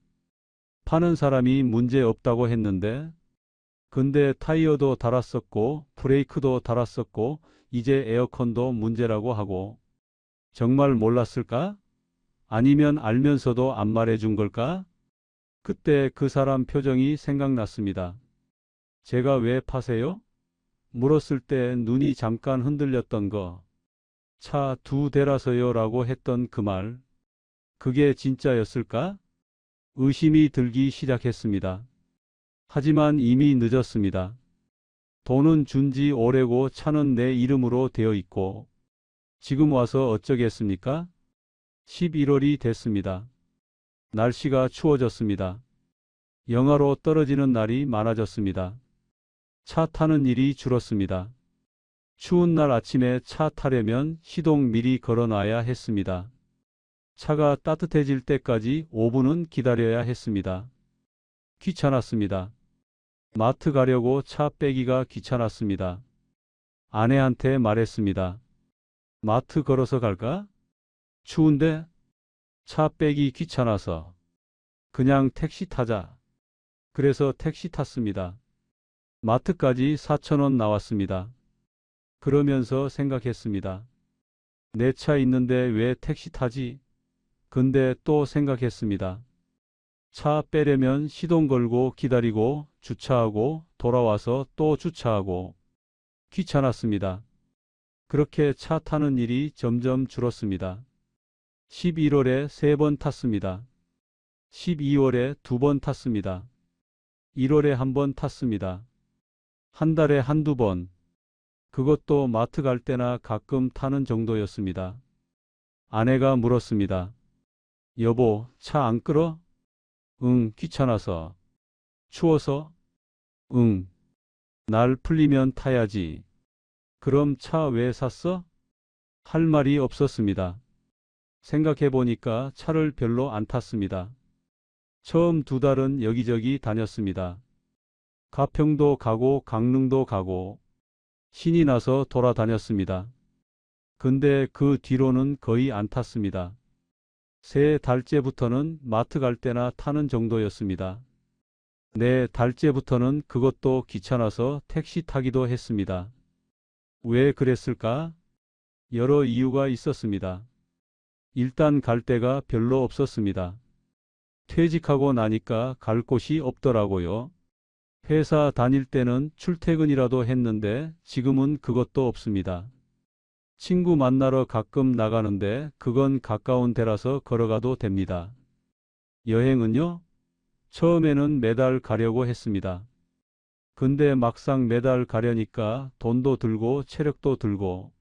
파는 사람이 문제 없다고 했는데, 근데 타이어도 달았었고, 브레이크도 달았었고, 이제 에어컨도 문제라고 하고, 정말 몰랐을까? 아니면 알면서도 안 말해준 걸까? 그때 그 사람 표정이 생각났습니다. 제가 왜 파세요? 물었을 때 눈이 잠깐 흔들렸던 거. 차 2대라서요 라고 했던 그 말. 그게 진짜였을까? 의심이 들기 시작했습니다. 하지만 이미 늦었습니다. 돈은 준 지 오래고 차는 내 이름으로 되어 있고 지금 와서 어쩌겠습니까? 11월이 됐습니다. 날씨가 추워졌습니다. 영하로 떨어지는 날이 많아졌습니다. 차 타는 일이 줄었습니다. 추운 날 아침에 차 타려면 시동 미리 걸어놔야 했습니다. 차가 따뜻해질 때까지 5분은 기다려야 했습니다. 귀찮았습니다. 마트 가려고 차 빼기가 귀찮았습니다. 아내한테 말했습니다. 마트 걸어서 갈까? 추운데? 차 빼기 귀찮아서. 그냥 택시 타자. 그래서 택시 탔습니다. 마트까지 4,000원 나왔습니다. 그러면서 생각했습니다. 내 차 있는데 왜 택시 타지? 근데 또 생각했습니다. 차 빼려면 시동 걸고 기다리고 주차하고 돌아와서 또 주차하고 귀찮았습니다. 그렇게 차 타는 일이 점점 줄었습니다. 11월에 3번 탔습니다. 12월에 2번 탔습니다. 1월에 1번 탔습니다. 한 달에 한두 번. 그것도 마트 갈 때나 가끔 타는 정도였습니다. 아내가 물었습니다. 여보, 차 안 끌어? 응, 귀찮아서. 추워서? 응. 날 풀리면 타야지. 그럼 차 왜 샀어? 할 말이 없었습니다. 생각해 보니까 차를 별로 안 탔습니다. 처음 2달은 여기저기 다녔습니다. 가평도 가고 강릉도 가고 신이 나서 돌아다녔습니다. 근데 그 뒤로는 거의 안 탔습니다. 세 달째부터는 마트 갈 때나 타는 정도였습니다. 네 달째부터는 그것도 귀찮아서 택시 타기도 했습니다. 왜 그랬을까? 여러 이유가 있었습니다. 일단 갈 데가 별로 없었습니다. 퇴직하고 나니까 갈 곳이 없더라고요. 회사 다닐 때는 출퇴근이라도 했는데 지금은 그것도 없습니다. 친구 만나러 가끔 나가는데 그건 가까운 데라서 걸어가도 됩니다. 여행은요? 처음에는 매달 가려고 했습니다. 근데 막상 매달 가려니까 돈도 들고 체력도 들고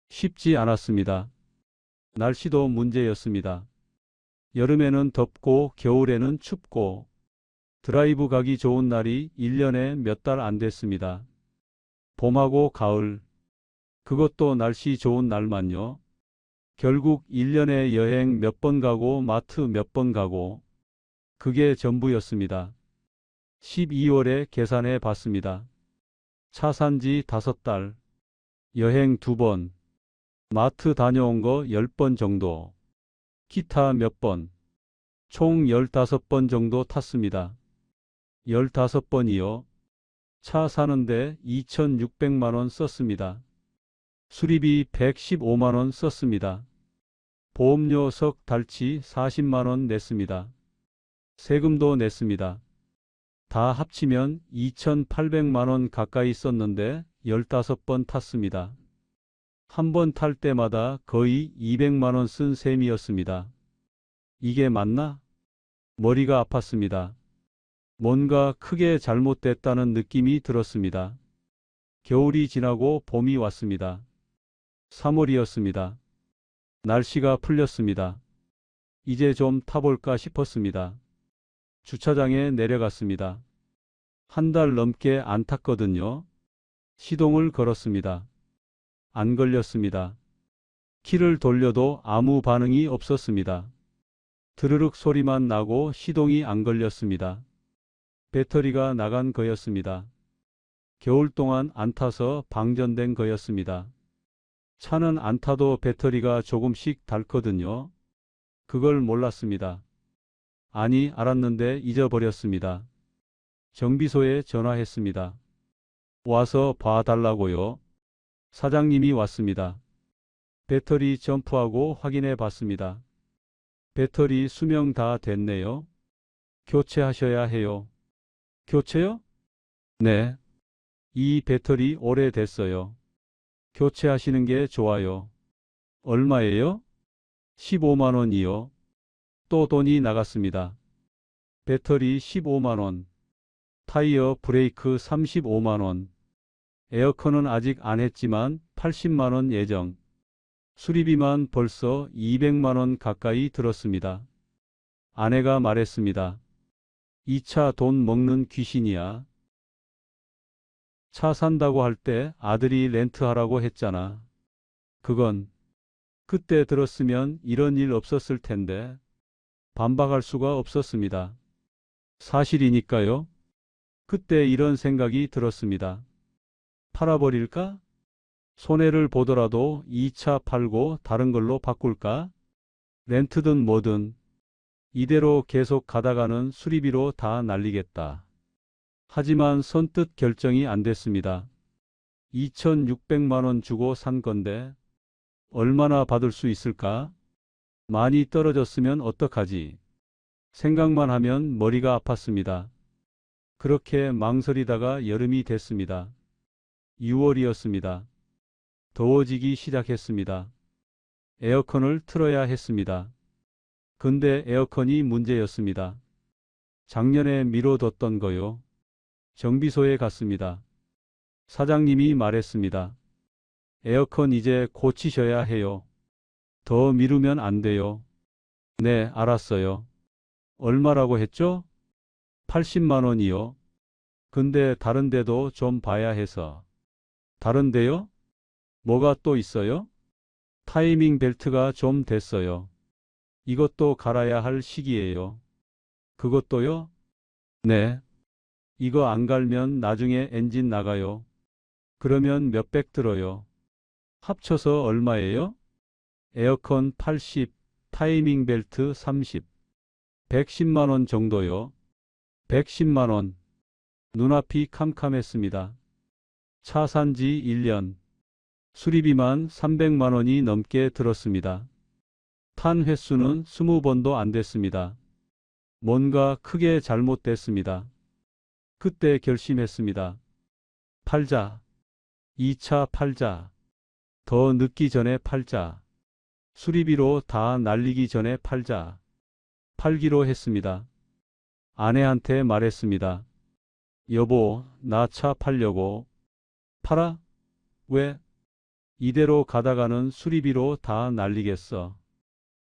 쉽지 않았습니다. 날씨도 문제였습니다. 여름에는 덥고 겨울에는 춥고 드라이브 가기 좋은 날이 1년에 몇 달 안 됐습니다. 봄하고 가을, 그것도 날씨 좋은 날만요. 결국 1년에 여행 몇 번 가고 마트 몇 번 가고 그게 전부였습니다. 12월에 계산해 봤습니다. 차 산 지 5달, 여행 2번, 마트 다녀온 거 10번 정도, 기타 몇 번, 총 15번 정도 탔습니다. 15번이요. 차 사는데 2,600만 원 썼습니다. 수리비 115만 원 썼습니다. 보험료 석 달치 40만 원 냈습니다. 세금도 냈습니다. 다 합치면 2,800만 원 가까이 썼는데 15번 탔습니다. 한 번 탈 때마다 거의 200만 원 쓴 셈이었습니다. 이게 맞나? 머리가 아팠습니다. 뭔가 크게 잘못됐다는 느낌이 들었습니다. 겨울이 지나고 봄이 왔습니다. 3월이었습니다. 날씨가 풀렸습니다. 이제 좀 타볼까 싶었습니다. 주차장에 내려갔습니다. 한 달 넘게 안 탔거든요. 시동을 걸었습니다. 안 걸렸습니다. 키를 돌려도 아무 반응이 없었습니다. 드르륵 소리만 나고 시동이 안 걸렸습니다. 배터리가 나간 거였습니다. 겨울 동안 안 타서 방전된 거였습니다. 차는 안 타도 배터리가 조금씩 닳거든요. 그걸 몰랐습니다. 아니, 알았는데 잊어버렸습니다. 정비소에 전화했습니다. 와서 봐달라고요. 사장님이 왔습니다. 배터리 점프하고 확인해 봤습니다. 배터리 수명 다 됐네요. 교체하셔야 해요. 교체요? 네. 이 배터리 오래됐어요. 교체하시는 게 좋아요. 얼마예요? 15만 원이요. 또 돈이 나갔습니다. 배터리 15만 원. 타이어 브레이크 35만 원. 에어컨은 아직 안 했지만 80만 원 예정. 수리비만 벌써 200만 원 가까이 들었습니다. 아내가 말했습니다. 이 차 돈 먹는 귀신이야. 차 산다고 할 때 아들이 렌트하라고 했잖아. 그건 그때 들었으면 이런 일 없었을 텐데 반박할 수가 없었습니다. 사실이니까요. 그때 이런 생각이 들었습니다. 팔아버릴까? 손해를 보더라도 이 차 팔고 다른 걸로 바꿀까? 렌트든 뭐든 이대로 계속 가다가는 수리비로 다 날리겠다. 하지만 선뜻 결정이 안 됐습니다. 2,600만 원 주고 산 건데 얼마나 받을 수 있을까? 많이 떨어졌으면 어떡하지? 생각만 하면 머리가 아팠습니다. 그렇게 망설이다가 여름이 됐습니다. 6월이었습니다. 더워지기 시작했습니다. 에어컨을 틀어야 했습니다. 근데 에어컨이 문제였습니다. 작년에 미뤄뒀던 거요. 정비소에 갔습니다. 사장님이 말했습니다. 에어컨 이제 고치셔야 해요. 더 미루면 안 돼요. 네, 알았어요. 얼마라고 했죠? 80만 원이요. 근데 다른 데도 좀 봐야 해서. 다른 데요? 뭐가 또 있어요? 타이밍 벨트가 좀 됐어요. 이것도 갈아야 할 시기예요. 그것도요? 네. 이거 안 갈면 나중에 엔진 나가요. 그러면 몇백 들어요. 합쳐서 얼마예요? 에어컨 80, 타이밍 벨트 30, 110만 원 정도요. 110만 원. 눈앞이 캄캄했습니다. 차 산 지 1년. 수리비만 300만 원이 넘게 들었습니다. 탄 횟수는 20번도 안 됐습니다. 뭔가 크게 잘못됐습니다. 그때 결심했습니다. 팔자. 이 차 팔자. 더 늦기 전에 팔자. 수리비로 다 날리기 전에 팔자. 팔기로 했습니다. 아내한테 말했습니다. 여보, 나 차 팔려고. 팔아? 왜? 이대로 가다가는 수리비로 다 날리겠어.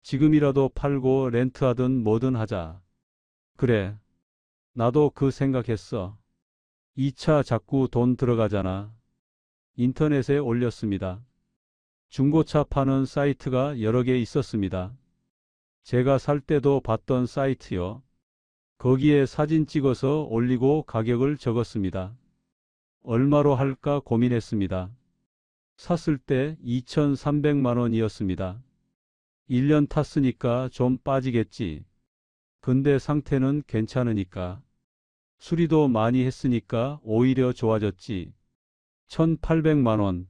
지금이라도 팔고 렌트하든 뭐든 하자. 그래. 나도 그 생각했어. 이 차 자꾸 돈 들어가잖아. 인터넷에 올렸습니다. 중고차 파는 사이트가 여러 개 있었습니다. 제가 살 때도 봤던 사이트요. 거기에 사진 찍어서 올리고 가격을 적었습니다. 얼마로 할까 고민했습니다. 샀을 때 2,300만 원이었습니다. 1년 탔으니까 좀 빠지겠지. 근데 상태는 괜찮으니까. 수리도 많이 했으니까 오히려 좋아졌지. 1,800만 원.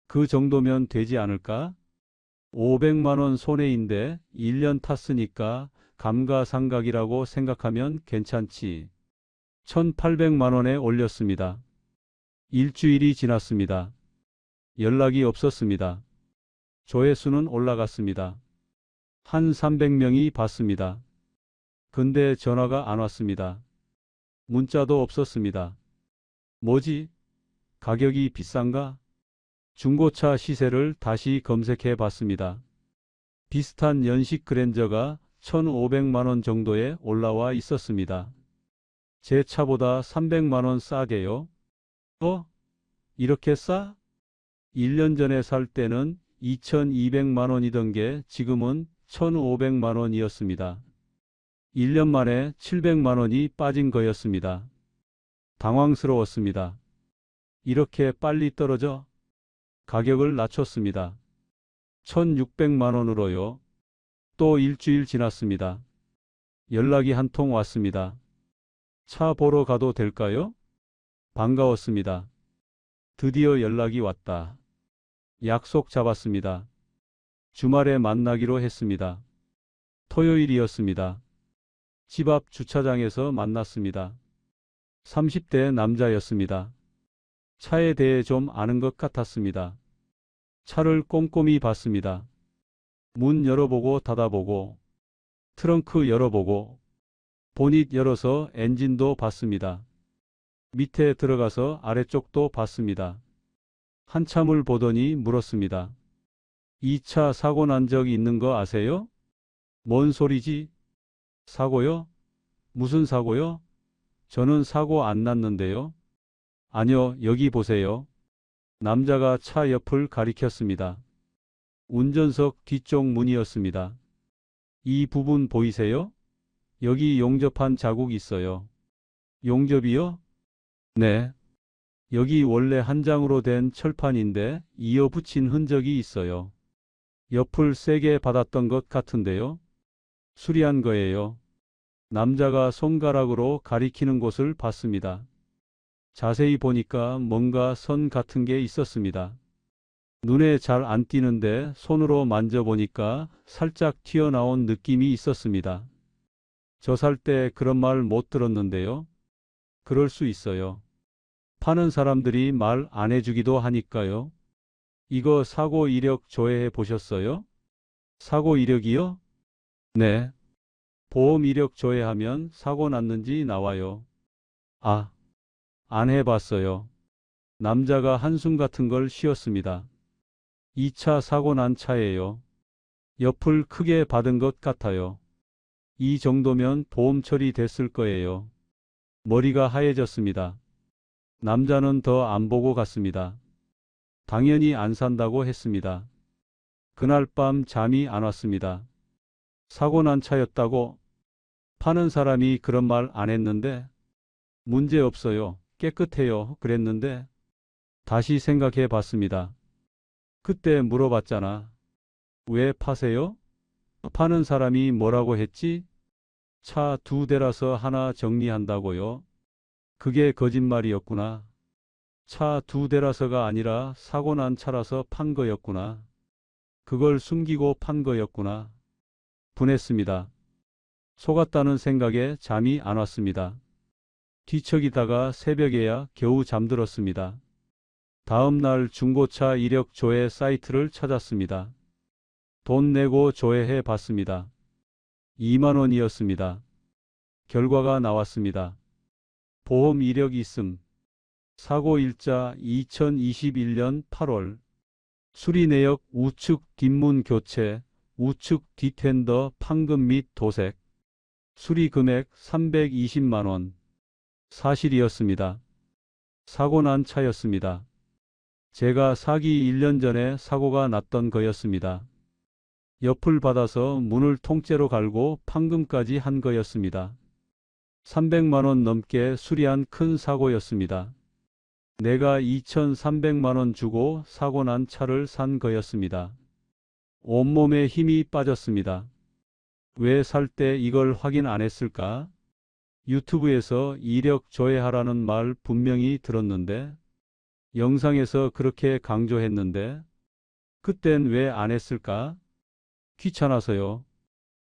그 정도면 되지 않을까? 500만 원 손해인데 1년 탔으니까 감가상각이라고 생각하면 괜찮지. 1,800만 원에 올렸습니다. 일주일이 지났습니다. 연락이 없었습니다. 조회수는 올라갔습니다. 한 300명이 봤습니다. 근데 전화가 안 왔습니다. 문자도 없었습니다. 뭐지? 가격이 비싼가? 중고차 시세를 다시 검색해 봤습니다. 비슷한 연식 그랜저가 1,500만 원 정도에 올라와 있었습니다. 제 차보다 300만 원 싸게요? 이렇게 싸? 1년 전에 살 때는 2,200만 원이던 게 지금은 1,500만 원이었습니다. 1년 만에 700만 원이 빠진 거였습니다. 당황스러웠습니다. 이렇게 빨리 떨어져? 가격을 낮췄습니다. 1,600만 원으로요. 또 일주일 지났습니다. 연락이 한 통 왔습니다. 차 보러 가도 될까요? 반가웠습니다. 드디어 연락이 왔다. 약속 잡았습니다. 주말에 만나기로 했습니다. 토요일이었습니다. 집 앞 주차장에서 만났습니다. 30대 남자였습니다. 차에 대해 좀 아는 것 같았습니다. 차를 꼼꼼히 봤습니다. 문 열어보고 닫아보고, 트렁크 열어보고, 보닛 열어서 엔진도 봤습니다. 밑에 들어가서 아래쪽도 봤습니다. 한참을 보더니 물었습니다. 이 차 사고 난 적 있는 거 아세요? 뭔 소리지? 사고요? 무슨 사고요? 저는 사고 안 났는데요. 아니요, 여기 보세요. 남자가 차 옆을 가리켰습니다. 운전석 뒤쪽 문이었습니다. 이 부분 보이세요? 여기 용접한 자국 있어요. 용접이요? 네. 여기 원래 한 장으로 된 철판인데 이어 붙인 흔적이 있어요. 옆을 세게 받았던 것 같은데요. 수리한 거예요. 남자가 손가락으로 가리키는 곳을 봤습니다. 자세히 보니까 뭔가 선 같은 게 있었습니다. 눈에 잘 안 띄는데 손으로 만져보니까 살짝 튀어나온 느낌이 있었습니다. 저 살 때 그런 말 못 들었는데요. 그럴 수 있어요. 파는 사람들이 말 안 해주기도 하니까요. 이거 사고 이력 조회해 보셨어요? 사고 이력이요? 네. 보험 이력 조회하면 사고 났는지 나와요. 아, 안 해봤어요. 남자가 한숨 같은 걸 쉬었습니다. 이 차 사고 난 차예요. 옆을 크게 받은 것 같아요. 이 정도면 보험 처리됐을 거예요. 머리가 하얘졌습니다. 남자는 더 안 보고 갔습니다. 당연히 안 산다고 했습니다. 그날 밤 잠이 안 왔습니다. 사고 난 차였다고? 파는 사람이 그런 말 안 했는데 문제 없어요. 깨끗해요. 그랬는데 다시 생각해 봤습니다. 그때 물어봤잖아. 왜 파세요? 파는 사람이 뭐라고 했지? 차 2대라서 하나 정리한다고요. 그게 거짓말이었구나. 차 2대라서가 아니라 사고 난 차라서 판 거였구나. 그걸 숨기고 판 거였구나. 분했습니다. 속았다는 생각에 잠이 안 왔습니다. 뒤척이다가 새벽에야 겨우 잠들었습니다. 다음 날 중고차 이력 조회 사이트를 찾았습니다. 돈 내고 조회해 봤습니다. 2만 원이었습니다. 결과가 나왔습니다. 보험 이력 있음. 사고 일자 2021년 8월. 수리 내역 우측 뒷문 교체, 우측 뒷텐더 판금 및 도색. 수리 금액 320만 원. 사실이었습니다. 사고 난 차였습니다. 제가 사기 1년 전에 사고가 났던 거였습니다. 옆을 받아서 문을 통째로 갈고 판금까지 한 거였습니다. 300만 원 넘게 수리한 큰 사고였습니다. 내가 2,300만 원 주고 사고 난 차를 산 거였습니다. 온몸에 힘이 빠졌습니다. 왜 살 때 이걸 확인 안 했을까? 유튜브에서 이력 조회하라는 말 분명히 들었는데, 영상에서 그렇게 강조했는데, 그땐 왜 안 했을까? 귀찮아서요.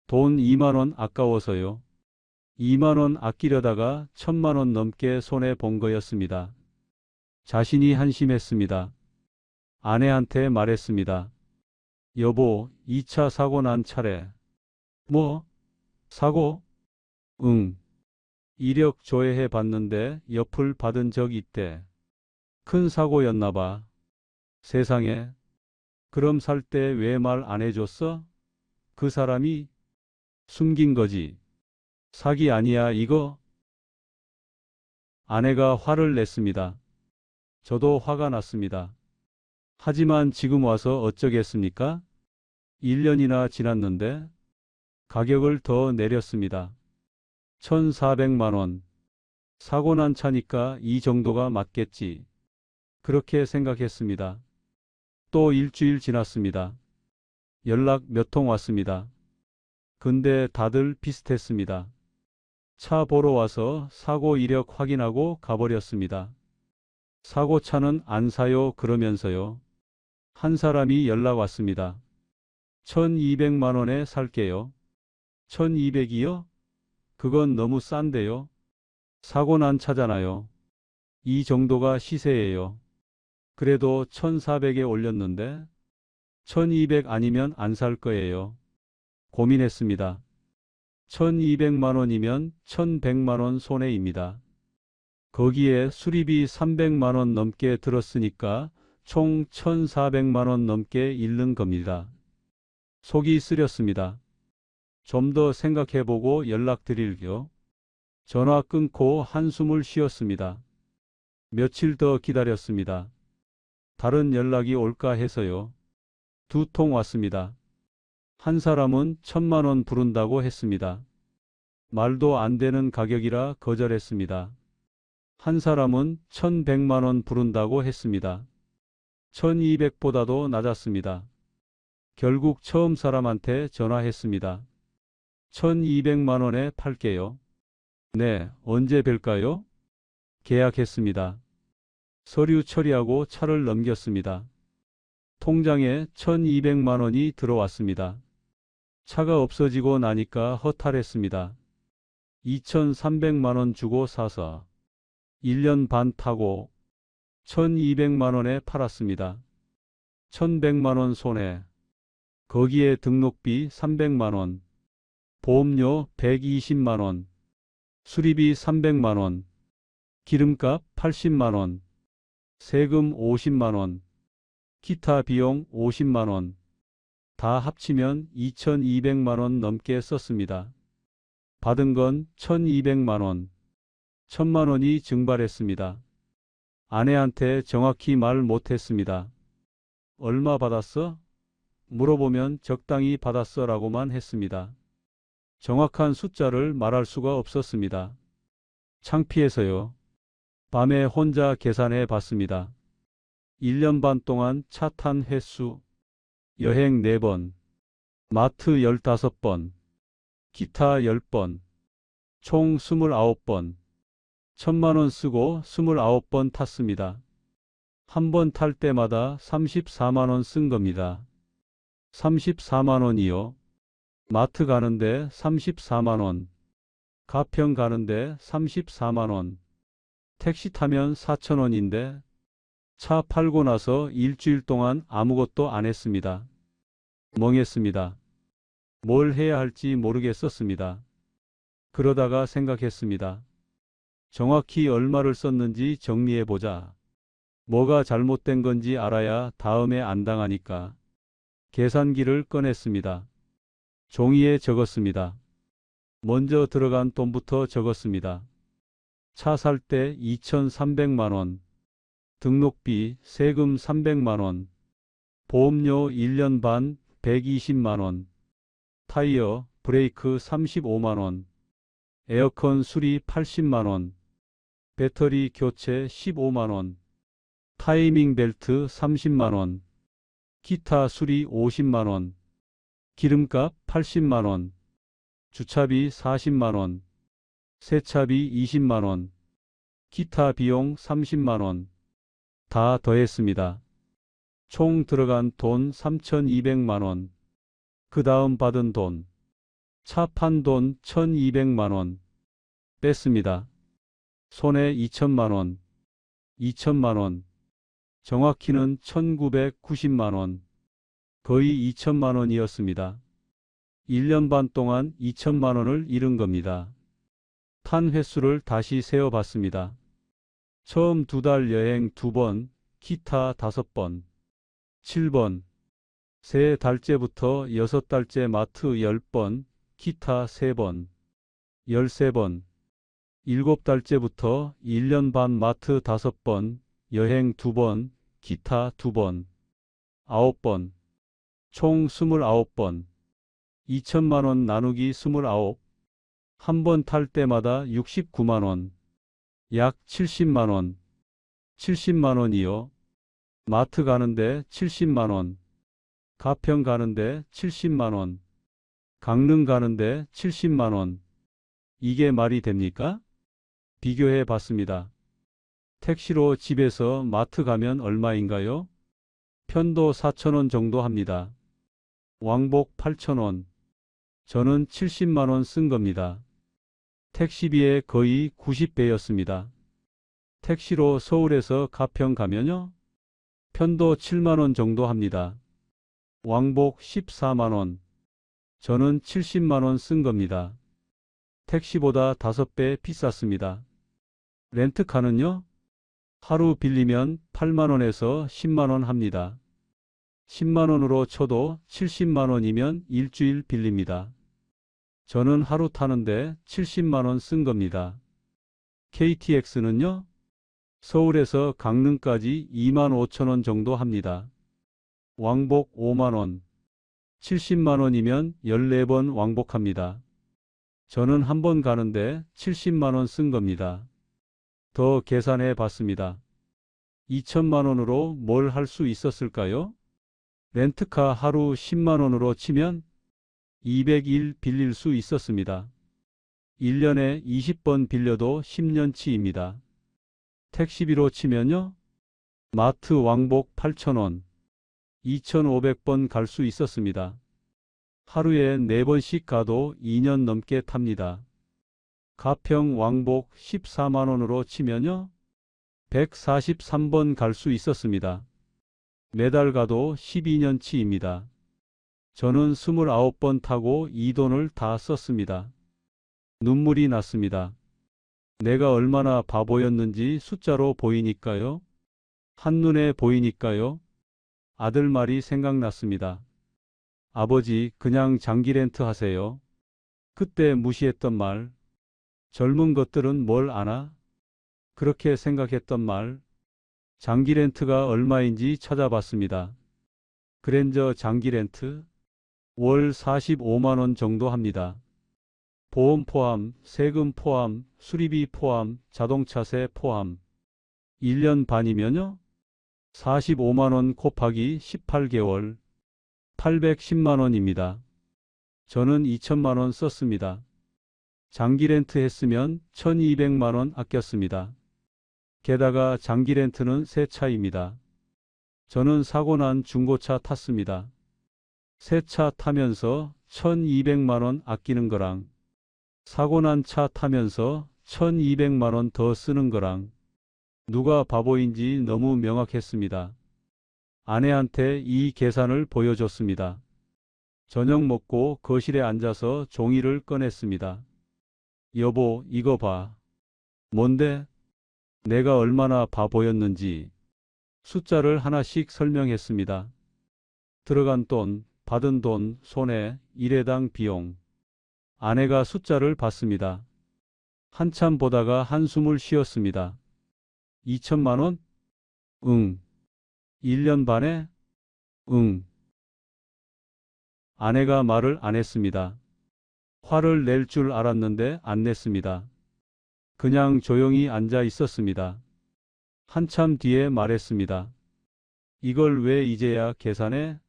돈 2만 원 아까워서요. 2만 원 아끼려다가 1,000만 원 넘게 손해 본 거였습니다. 자신이 한심했습니다. 아내한테 말했습니다. 여보, 2차 사고 난 차래. 뭐? 사고? 응. 이력 조회해 봤는데 옆을 받은 적 있대. 큰 사고였나 봐. 세상에. 그럼 살 때 왜 말 안 해줬어? 그 사람이 숨긴 거지. 사기 아니야 이거? 아내가 화를 냈습니다. 저도 화가 났습니다. 하지만 지금 와서 어쩌겠습니까? 1년이나 지났는데 가격을 더 내렸습니다. 1,400만 원. 사고 난 차니까 이 정도가 맞겠지. 그렇게 생각했습니다. 또 일주일 지났습니다. 연락 몇 통 왔습니다. 근데 다들 비슷했습니다. 차 보러 와서 사고 이력 확인하고 가버렸습니다. 사고차는 안 사요 그러면서요. 한 사람이 연락 왔습니다. 1,200만 원에 살게요. 1,200이요? 그건 너무 싼데요. 사고 난 차잖아요. 이 정도가 시세예요. 그래도 1,400에 올렸는데 1,200 아니면 안 살 거예요. 고민했습니다. 1,200만 원이면 1,100만 원 손해입니다. 거기에 수리비 300만 원 넘게 들었으니까 총 1,400만 원 넘게 잃는 겁니다. 속이 쓰렸습니다. 좀 더 생각해보고 연락드릴게요. 전화 끊고 한숨을 쉬었습니다. 며칠 더 기다렸습니다. 다른 연락이 올까 해서요. 2통 왔습니다. 한 사람은 1,000만 원 부른다고 했습니다. 말도 안 되는 가격이라 거절했습니다. 한 사람은 1,100만 원 부른다고 했습니다. 1,200보다도 낮았습니다. 결국 처음 사람한테 전화했습니다. 1,200만 원에 팔게요. 네, 언제 뵐까요? 계약했습니다. 서류 처리하고 차를 넘겼습니다. 통장에 1,200만 원이 들어왔습니다. 차가 없어지고 나니까 허탈했습니다. 2,300만 원 주고 사서 1년 반 타고 1,200만 원에 팔았습니다. 1,100만 원 손해. 거기에 등록비 300만 원, 보험료 120만 원, 수리비 300만 원, 기름값 80만 원, 세금 50만 원, 기타 비용 50만 원, 다 합치면 2,200만 원 넘게 썼습니다. 받은 건 1,200만 원, 1,000만 원이 증발했습니다. 아내한테 정확히 말 못했습니다. 얼마 받았어? 물어보면 적당히 받았어 라고만 했습니다. 정확한 숫자를 말할 수가 없었습니다. 창피해서요. 밤에 혼자 계산해 봤습니다. 1년 반 동안 차 탄 횟수, 여행 4번, 마트 15번, 기타 10번, 총 29번, 1,000만 원 쓰고 29번 탔습니다. 한 번 탈 때마다 34만 원 쓴 겁니다. 34만 원이요. 마트 가는데 34만 원, 가평 가는데 34만 원, 택시 타면 4천 원인데 차 팔고 나서 일주일 동안 아무것도 안 했습니다. 멍했습니다. 뭘 해야 할지 모르겠었습니다. 그러다가 생각했습니다. 정확히 얼마를 썼는지 정리해보자. 뭐가 잘못된 건지 알아야 다음에 안 당하니까. 계산기를 꺼냈습니다. 종이에 적었습니다. 먼저 들어간 돈부터 적었습니다. 차 살 때 2,300만 원, 등록비, 세금 300만 원, 보험료 1년 반 120만 원, 타이어, 브레이크 35만 원, 에어컨 수리 80만 원, 배터리 교체 15만 원, 타이밍 벨트 30만 원, 기타 수리 50만 원, 기름값 80만 원, 주차비 40만 원, 세차비 20만 원, 기타 비용 30만 원, 다 더했습니다. 총 들어간 돈 3,200만 원, 그 다음 받은 돈, 차 판 돈 1,200만 원, 뺐습니다. 손에 2천만 원, 2천만 원, 정확히는 1,990만 원, 거의 2천만 원이었습니다. 1년 반 동안 2천만 원을 잃은 겁니다. 탄 횟수를 다시 세어봤습니다. 처음 2달 여행 2번, 기타 5번, 7번, 세 달째부터 6달째 마트 10번, 기타 3번, 13번, 7달째부터 1년 반 마트 5번, 여행 2번, 기타 2번, 9번, 총 29번, 2천만 원 나누기 29, 한 번 탈 때마다 69만 원, 약 70만 원, 70만 원이요. 마트 가는데 70만 원, 가평 가는데 70만 원, 강릉 가는데 70만 원. 이게 말이 됩니까? 비교해 봤습니다. 택시로 집에서 마트 가면 얼마인가요? 편도 4,000원 정도 합니다. 왕복 8,000원. 저는 70만 원 쓴 겁니다. 택시비의 거의 90배였습니다. 택시로 서울에서 가평 가면요? 편도 7만 원 정도 합니다. 왕복 14만 원. 저는 70만 원 쓴 겁니다. 택시보다 5배 비쌌습니다. 렌트카는요? 하루 빌리면 8만 원에서 10만 원 합니다. 10만 원으로 쳐도 70만 원이면 일주일 빌립니다. 저는 하루 타는데 70만 원 쓴 겁니다. KTX는요? 서울에서 강릉까지 2만 5천 원 정도 합니다. 왕복 5만 원. 70만 원이면 14번 왕복합니다. 저는 한 번 가는데 70만 원 쓴 겁니다. 더 계산해 봤습니다. 2천만 원으로 뭘 할 수 있었을까요? 렌트카 하루 10만 원으로 치면 200일 빌릴 수 있었습니다. 1년에 20번 빌려도 10년치입니다. 택시비로 치면요? 마트 왕복 8,000원, 2,500번 갈 수 있었습니다. 하루에 4번씩 가도 2년 넘게 탑니다. 가평 왕복 14만 원으로 치면요? 143번 갈 수 있었습니다. 매달 가도 12년치입니다. 저는 29번 타고 이 돈을 다 썼습니다. 눈물이 났습니다. 내가 얼마나 바보였는지 숫자로 보이니까요. 한눈에 보이니까요. 아들 말이 생각났습니다. 아버지, 그냥 장기 렌트 하세요. 그때 무시했던 말. 젊은 것들은 뭘 아나? 그렇게 생각했던 말. 장기 렌트가 얼마인지 찾아봤습니다. 그랜저 장기 렌트 월 45만 원 정도 합니다. 보험 포함, 세금 포함, 수리비 포함, 자동차세 포함. 1년 반이면요? 45만 원 곱하기 18개월. 810만 원입니다. 저는 2천만 원 썼습니다. 장기 렌트 했으면 1200만 원 아꼈습니다. 게다가 장기 렌트는 새 차입니다. 저는 사고 난 중고차 탔습니다. 새 차 타면서 1200만 원 아끼는 거랑 사고 난 차 타면서 1200만 원 더 쓰는 거랑 누가 바보인지 너무 명확했습니다. 아내한테 이 계산을 보여줬습니다. 저녁 먹고 거실에 앉아서 종이를 꺼냈습니다. 여보, 이거 봐. 뭔데? 내가 얼마나 바보였는지 숫자를 하나씩 설명했습니다. 들어간 돈, 받은 돈, 손해, 일회당 비용. 아내가 숫자를 봤습니다. 한참 보다가 한숨을 쉬었습니다. 2천만 원? 응. 1년 반에? 응. 아내가 말을 안 했습니다. 화를 낼 줄 알았는데 안 냈습니다. 그냥 조용히 앉아 있었습니다. 한참 뒤에 말했습니다. 이걸 왜 이제야 계산해?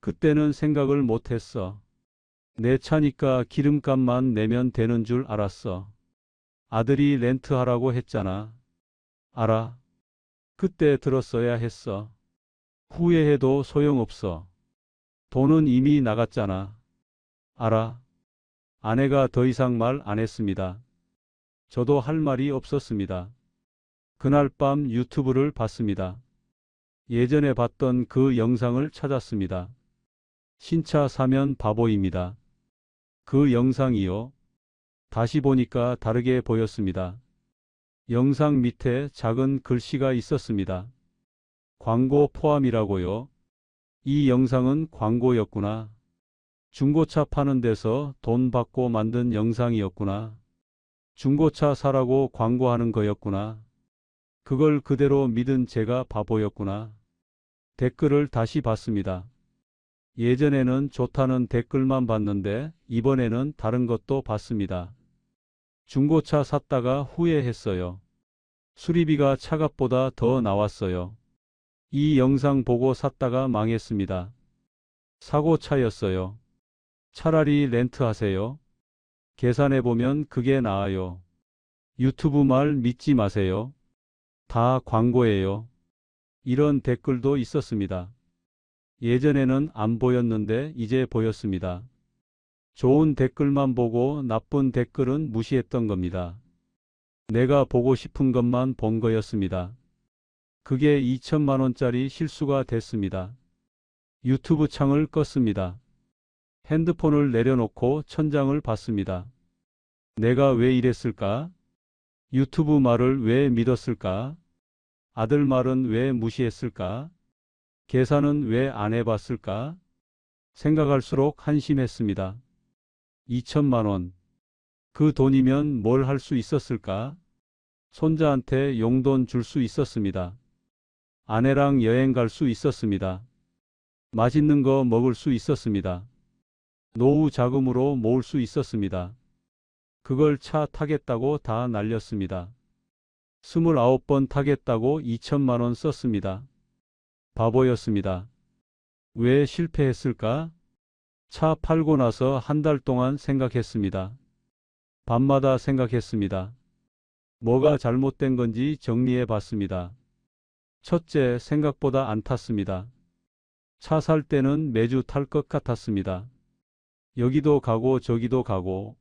그때는 생각을 못 했어. 내 차니까 기름값만 내면 되는 줄 알았어. 아들이 렌트하라고 했잖아. 알아. 그때 들었어야 했어. 후회해도 소용없어. 돈은 이미 나갔잖아. 알아. 아내가 더 이상 말 안 했습니다. 저도 할 말이 없었습니다. 그날 밤 유튜브를 봤습니다. 예전에 봤던 그 영상을 찾았습니다. 신차 사면 바보입니다. 그 영상이요. 다시 보니까 다르게 보였습니다. 영상 밑에 작은 글씨가 있었습니다. 광고 포함이라고요. 이 영상은 광고였구나. 중고차 파는 데서 돈 받고 만든 영상이었구나. 중고차 사라고 광고하는 거였구나. 그걸 그대로 믿은 제가 바보였구나. 댓글을 다시 봤습니다. 예전에는 좋다는 댓글만 봤는데 이번에는 다른 것도 봤습니다. 중고차 샀다가 후회했어요. 수리비가 차값보다 더 나왔어요. 이 영상 보고 샀다가 망했습니다. 사고차였어요. 차라리 렌트하세요. 계산해보면 그게 나아요. 유튜브 말 믿지 마세요. 다 광고예요. 이런 댓글도 있었습니다. 예전에는 안 보였는데 이제 보였습니다. 좋은 댓글만 보고 나쁜 댓글은 무시했던 겁니다. 내가 보고 싶은 것만 본 거였습니다. 그게 2천만 원짜리 실수가 됐습니다. 유튜브 창을 껐습니다. 핸드폰을 내려놓고 천장을 봤습니다. 내가 왜 이랬을까? 유튜브 말을 왜 믿었을까? 아들 말은 왜 무시했을까? 계산은 왜 안 해봤을까? 생각할수록 한심했습니다. 2천만 원. 그 돈이면 뭘 할 수 있었을까? 손자한테 용돈 줄 수 있었습니다. 아내랑 여행 갈 수 있었습니다. 맛있는 거 먹을 수 있었습니다. 노후 자금으로 모을 수 있었습니다. 그걸 차 타겠다고 다 날렸습니다. 29번 타겠다고 2천만 원 썼습니다. 바보였습니다. 왜 실패했을까? 차 팔고 나서 한 달 동안 생각했습니다. 밤마다 생각했습니다. 뭐가 잘못된 건지 정리해 봤습니다. 첫째, 생각보다 안 탔습니다. 차 살 때는 매주 탈 것 같았습니다. 여기도 가고 저기도 가고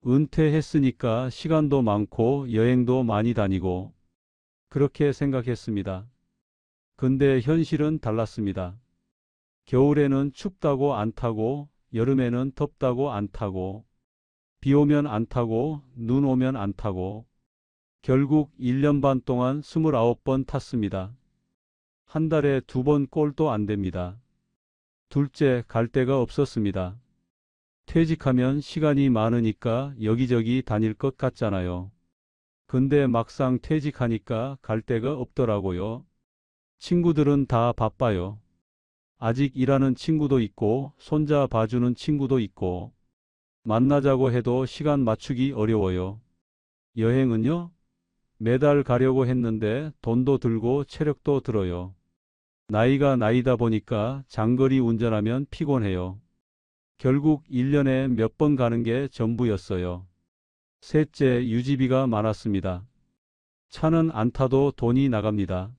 은퇴했으니까 시간도 많고 여행도 많이 다니고 그렇게 생각했습니다. 근데 현실은 달랐습니다. 겨울에는 춥다고 안 타고 여름에는 덥다고 안 타고 비 오면 안 타고 눈 오면 안 타고 결국 1년 반 동안 29번 탔습니다. 한 달에 2번 꼴도 안 됩니다. 둘째, 갈 데가 없었습니다. 퇴직하면 시간이 많으니까 여기저기 다닐 것 같잖아요. 근데 막상 퇴직하니까 갈 데가 없더라고요. 친구들은 다 바빠요. 아직 일하는 친구도 있고 손자 봐주는 친구도 있고 만나자고 해도 시간 맞추기 어려워요. 여행은요? 매달 가려고 했는데 돈도 들고 체력도 들어요. 나이가 나이다 보니까 장거리 운전하면 피곤해요. 결국 1년에 몇 번 가는 게 전부였어요. 셋째, 유지비가 많았습니다. 차는 안 타도 돈이 나갑니다.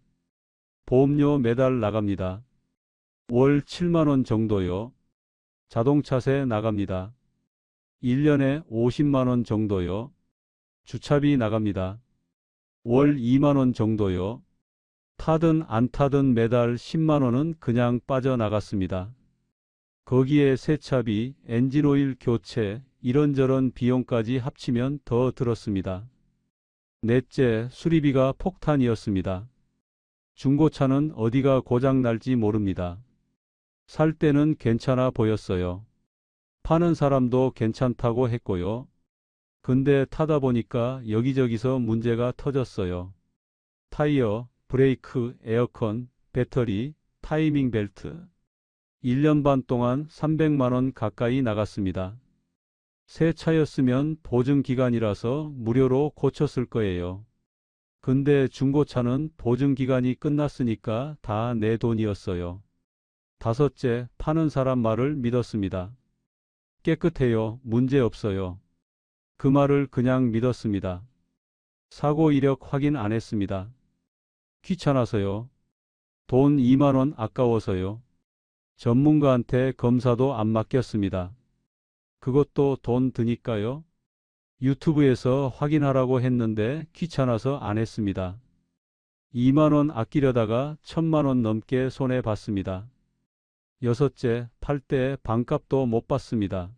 보험료 매달 나갑니다. 월 7만 원 정도요. 자동차세 나갑니다. 1년에 50만 원 정도요. 주차비 나갑니다. 월 2만 원 정도요. 타든 안 타든 매달 10만 원은 그냥 빠져나갔습니다. 거기에 세차비, 엔진오일 교체, 이런저런 비용까지 합치면 더 들었습니다. 넷째, 수리비가 폭탄이었습니다. 중고차는 어디가 고장 날지 모릅니다. 살 때는 괜찮아 보였어요. 파는 사람도 괜찮다고 했고요. 근데 타다 보니까 여기저기서 문제가 터졌어요. 타이어, 브레이크, 에어컨, 배터리, 타이밍 벨트. 1년 반 동안 300만 원 가까이 나갔습니다. 새 차였으면 보증 기간이라서 무료로 고쳤을 거예요. 근데 중고차는 보증 기간이 끝났으니까 다 내 돈이었어요. 다섯째, 파는 사람 말을 믿었습니다. 깨끗해요. 문제 없어요. 그 말을 그냥 믿었습니다. 사고 이력 확인 안 했습니다. 귀찮아서요. 돈 2만 원 아까워서요. 전문가한테 검사도 안 맡겼습니다. 그것도 돈 드니까요. 유튜브에서 확인하라고 했는데 귀찮아서 안 했습니다. 2만 원 아끼려다가 1,000만 원 넘게 손해봤습니다. 여섯째, 팔 때 반값도 못 받습니다.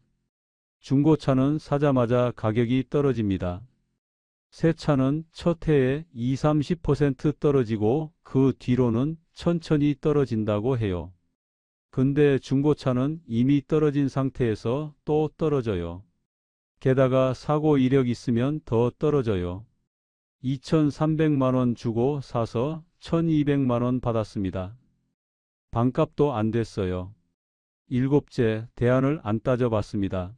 중고차는 사자마자 가격이 떨어집니다. 새 차는 첫 해에 20~30% 떨어지고 그 뒤로는 천천히 떨어진다고 해요. 근데 중고차는 이미 떨어진 상태에서 또 떨어져요. 게다가 사고 이력 있으면 더 떨어져요. 2,300만 원 주고 사서 1,200만 원 받았습니다. 반값도 안 됐어요. 일곱째, 대안을 안 따져봤습니다.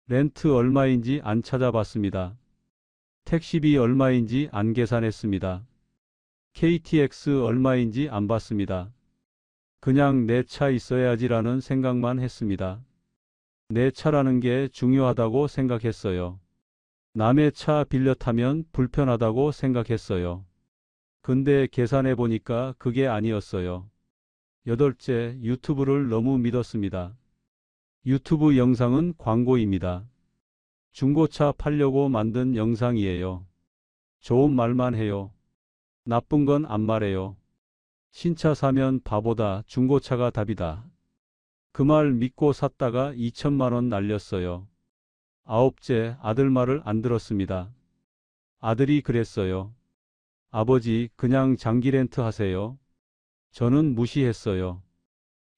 렌트 얼마인지 안 찾아봤습니다. 택시비 얼마인지 안 계산했습니다. KTX 얼마인지 안 봤습니다. 그냥 내 차 있어야지라는 생각만 했습니다. 내 차라는 게 중요하다고 생각했어요. 남의 차 빌려 타면 불편하다고 생각했어요. 근데 계산해 보니까 그게 아니었어요. 여덟째, 유튜브를 너무 믿었습니다. 유튜브 영상은 광고입니다. 중고차 팔려고 만든 영상이에요. 좋은 말만 해요. 나쁜 건 안 말해요. 신차 사면 바보다, 중고차가 답이다. 그 말 믿고 샀다가 2천만 원 날렸어요. 아홉째, 아들 말을 안 들었습니다. 아들이 그랬어요. 아버지, 그냥 장기 렌트 하세요. 저는 무시했어요.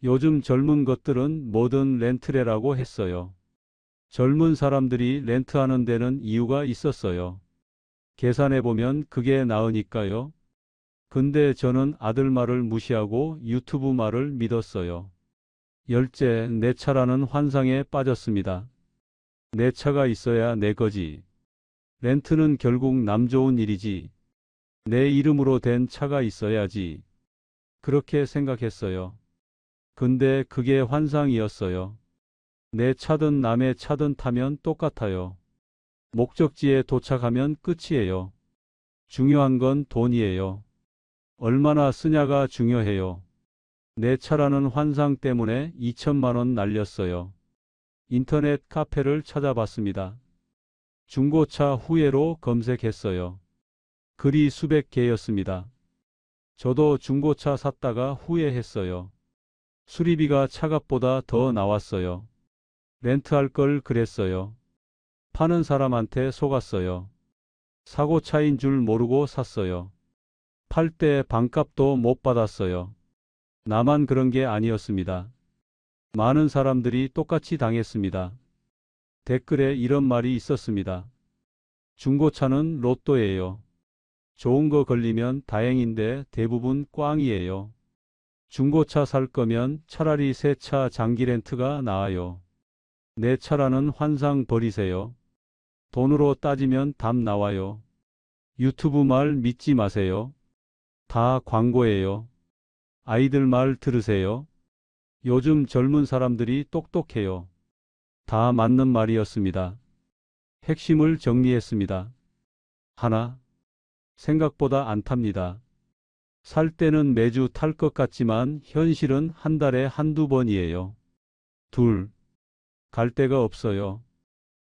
요즘 젊은 것들은 뭐든 렌트래라고 했어요. 젊은 사람들이 렌트하는 데는 이유가 있었어요. 계산해보면 그게 나으니까요. 근데 저는 아들 말을 무시하고 유튜브 말을 믿었어요. 열째, 내 차라는 환상에 빠졌습니다. 내 차가 있어야 내 거지. 렌트는 결국 남 좋은 일이지. 내 이름으로 된 차가 있어야지. 그렇게 생각했어요. 근데 그게 환상이었어요. 내 차든 남의 차든 타면 똑같아요. 목적지에 도착하면 끝이에요. 중요한 건 돈이에요. 얼마나 쓰냐가 중요해요. 내 차라는 환상 때문에 2천만 원 날렸어요. 인터넷 카페를 찾아봤습니다. 중고차 후회로 검색했어요. 글이 수백 개였습니다. 저도 중고차 샀다가 후회했어요. 수리비가 차값보다 더 나왔어요. 렌트할 걸 그랬어요. 파는 사람한테 속았어요. 사고차인 줄 모르고 샀어요. 팔 때 반값도 못 받았어요. 나만 그런 게 아니었습니다. 많은 사람들이 똑같이 당했습니다. 댓글에 이런 말이 있었습니다. 중고차는 로또예요. 좋은 거 걸리면 다행인데 대부분 꽝이에요. 중고차 살 거면 차라리 새 차 장기 렌트가 나아요. 내 차라는 환상 버리세요. 돈으로 따지면 답 나와요. 유튜브 말 믿지 마세요. 다 광고예요. 아이들 말 들으세요. 요즘 젊은 사람들이 똑똑해요. 다 맞는 말이었습니다. 핵심을 정리했습니다. 하나, 생각보다 안 탑니다. 살 때는 매주 탈 것 같지만 현실은 한 달에 한두 번이에요. 둘, 갈 데가 없어요.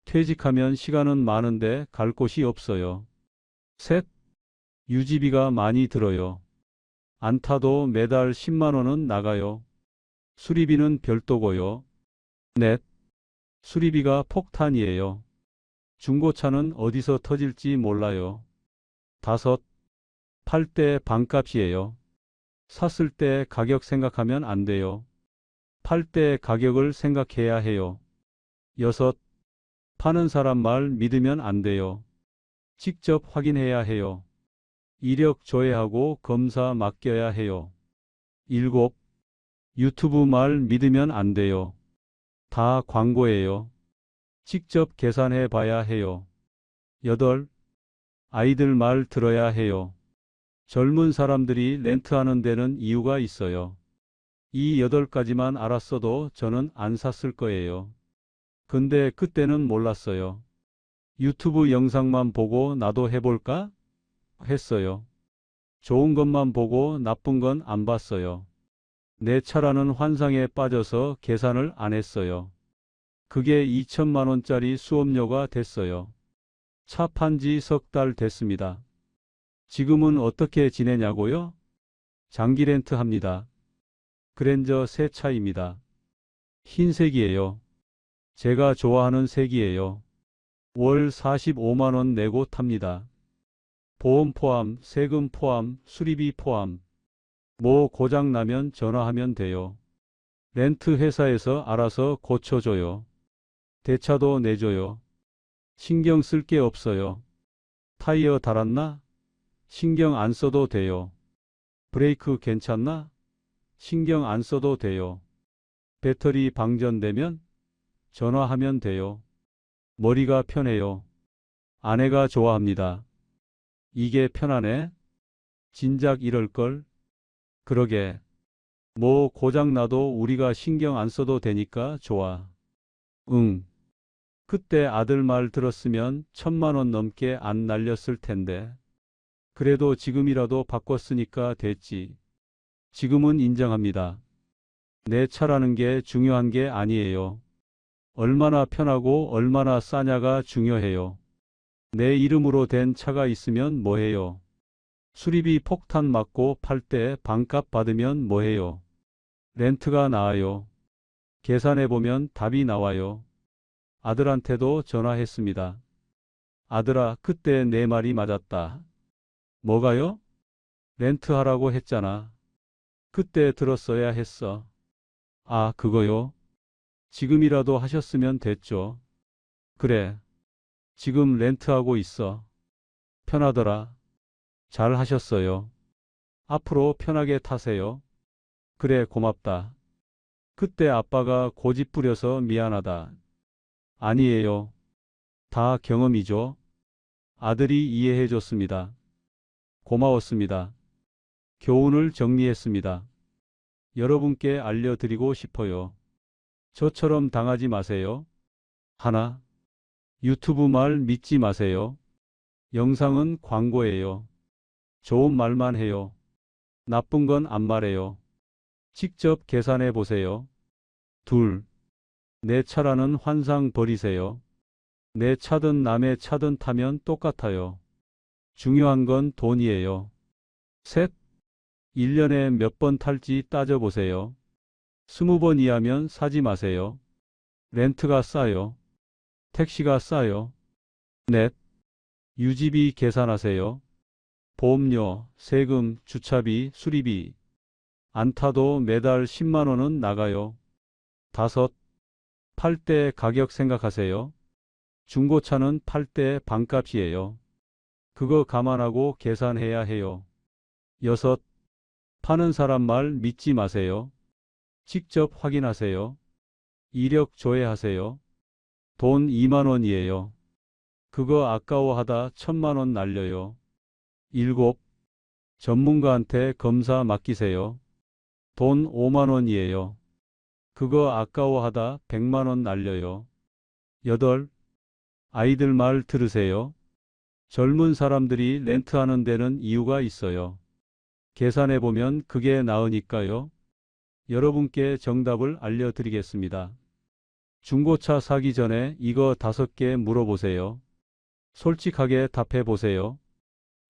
퇴직하면 시간은 많은데 갈 곳이 없어요. 셋, 유지비가 많이 들어요. 안 타도 매달 10만 원은 나가요. 수리비는 별도고요. 넷, 수리비가 폭탄이에요. 중고차는 어디서 터질지 몰라요. 다섯, 팔 때 반값이에요. 샀을 때 가격 생각하면 안 돼요. 팔 때 가격을 생각해야 해요. 여섯, 파는 사람 말 믿으면 안 돼요. 직접 확인해야 해요. 이력 조회하고 검사 맡겨야 해요. 일곱, 유튜브 말 믿으면 안 돼요. 다 광고예요. 직접 계산해 봐야 해요. 여덟, 아이들 말 들어야 해요. 젊은 사람들이 렌트하는 데는 이유가 있어요. 이 8가지만 알았어도 저는 안 샀을 거예요. 근데 그때는 몰랐어요. 유튜브 영상만 보고 나도 해볼까? 했어요. 좋은 것만 보고 나쁜 건 안 봤어요. 내 차라는 환상에 빠져서 계산을 안 했어요. 그게 2천만 원짜리 수업료가 됐어요. 차 판지 석 달 됐습니다. 지금은 어떻게 지내냐고요? 장기 렌트 합니다. 그랜저 새 차입니다. 흰색이에요. 제가 좋아하는 색이에요. 월 45만 원 내고 탑니다. 보험 포함, 세금 포함, 수리비 포함. 뭐 고장 나면 전화하면 돼요. 렌트 회사에서 알아서 고쳐줘요. 대차도 내줘요. 신경 쓸 게 없어요. 타이어 달았나? 신경 안 써도 돼요. 브레이크 괜찮나? 신경 안 써도 돼요. 배터리 방전되면 전화하면 돼요. 머리가 편해요. 아내가 좋아합니다. 이게 편하네? 진작 이럴걸? 그러게. 뭐 고장 나도 우리가 신경 안 써도 되니까 좋아. 응. 그때 아들 말 들었으면 1,000만 원 넘게 안 날렸을 텐데. 그래도 지금이라도 바꿨으니까 됐지. 지금은 인정합니다. 내 차라는 게 중요한 게 아니에요. 얼마나 편하고 얼마나 싸냐가 중요해요. 내 이름으로 된 차가 있으면 뭐해요? 수리비 폭탄 맞고 팔 때 반값 받으면 뭐해요? 렌트가 나아요. 계산해보면 답이 나와요. 아들한테도 전화했습니다. 아들아, 그때 내 말이 맞았다. 뭐가요? 렌트하라고 했잖아. 그때 들었어야 했어. 아, 그거요? 지금이라도 하셨으면 됐죠. 그래. 지금 렌트하고 있어. 편하더라. 잘 하셨어요. 앞으로 편하게 타세요. 그래, 고맙다. 그때 아빠가 고집 부려서 미안하다. 아니에요. 다 경험이죠. 아들이 이해해 줬습니다. 고마웠습니다. 교훈을 정리했습니다. 여러분께 알려드리고 싶어요. 저처럼 당하지 마세요. 하나, 유튜브 말 믿지 마세요. 영상은 광고예요. 좋은 말만 해요. 나쁜 건 안 말해요. 직접 계산해 보세요. 둘, 내 차라는 환상 버리세요. 내 차든 남의 차든 타면 똑같아요. 중요한 건 돈이에요. 셋, 1년에 몇 번 탈지 따져보세요. 20번 이하면 사지 마세요. 렌트가 싸요. 택시가 싸요. 넷, 유지비 계산하세요. 보험료, 세금, 주차비, 수리비. 안 타도 매달 10만 원은 나가요. 다섯, 팔 때 가격 생각하세요. 중고차는 팔 때 반값이에요. 그거 감안하고 계산해야 해요. 여섯, 파는 사람 말 믿지 마세요. 직접 확인하세요. 이력 조회하세요. 돈 2만 원이에요. 그거 아까워하다 1,000만 원 날려요. 7. 전문가한테 검사 맡기세요. 돈 5만 원이에요. 그거 아까워하다 100만 원 날려요. 8. 아이들 말 들으세요. 젊은 사람들이 렌트하는 데는 이유가 있어요. 계산해보면 그게 나으니까요. 여러분께 정답을 알려드리겠습니다. 중고차 사기 전에 이거 5개 물어보세요. 솔직하게 답해보세요.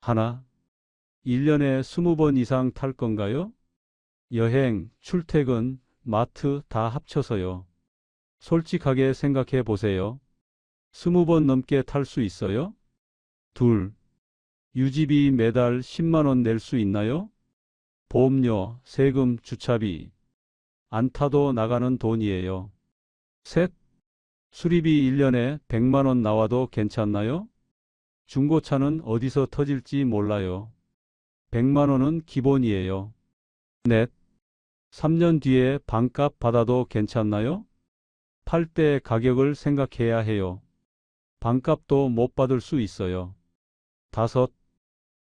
하나, 1년에 20번 이상 탈 건가요? 여행, 출퇴근, 마트 다 합쳐서요. 솔직하게 생각해 보세요. 20번 넘게 탈 수 있어요? 둘, 유지비 매달 10만 원 낼 수 있나요? 보험료, 세금, 주차비. 안 타도 나가는 돈이에요. 셋, 수리비 1년에 100만 원 나와도 괜찮나요? 중고차는 어디서 터질지 몰라요. 100만 원은 기본이에요. 넷, 3년 뒤에 반값 받아도 괜찮나요? 팔 때 가격을 생각해야 해요. 반값도 못 받을 수 있어요. 다섯,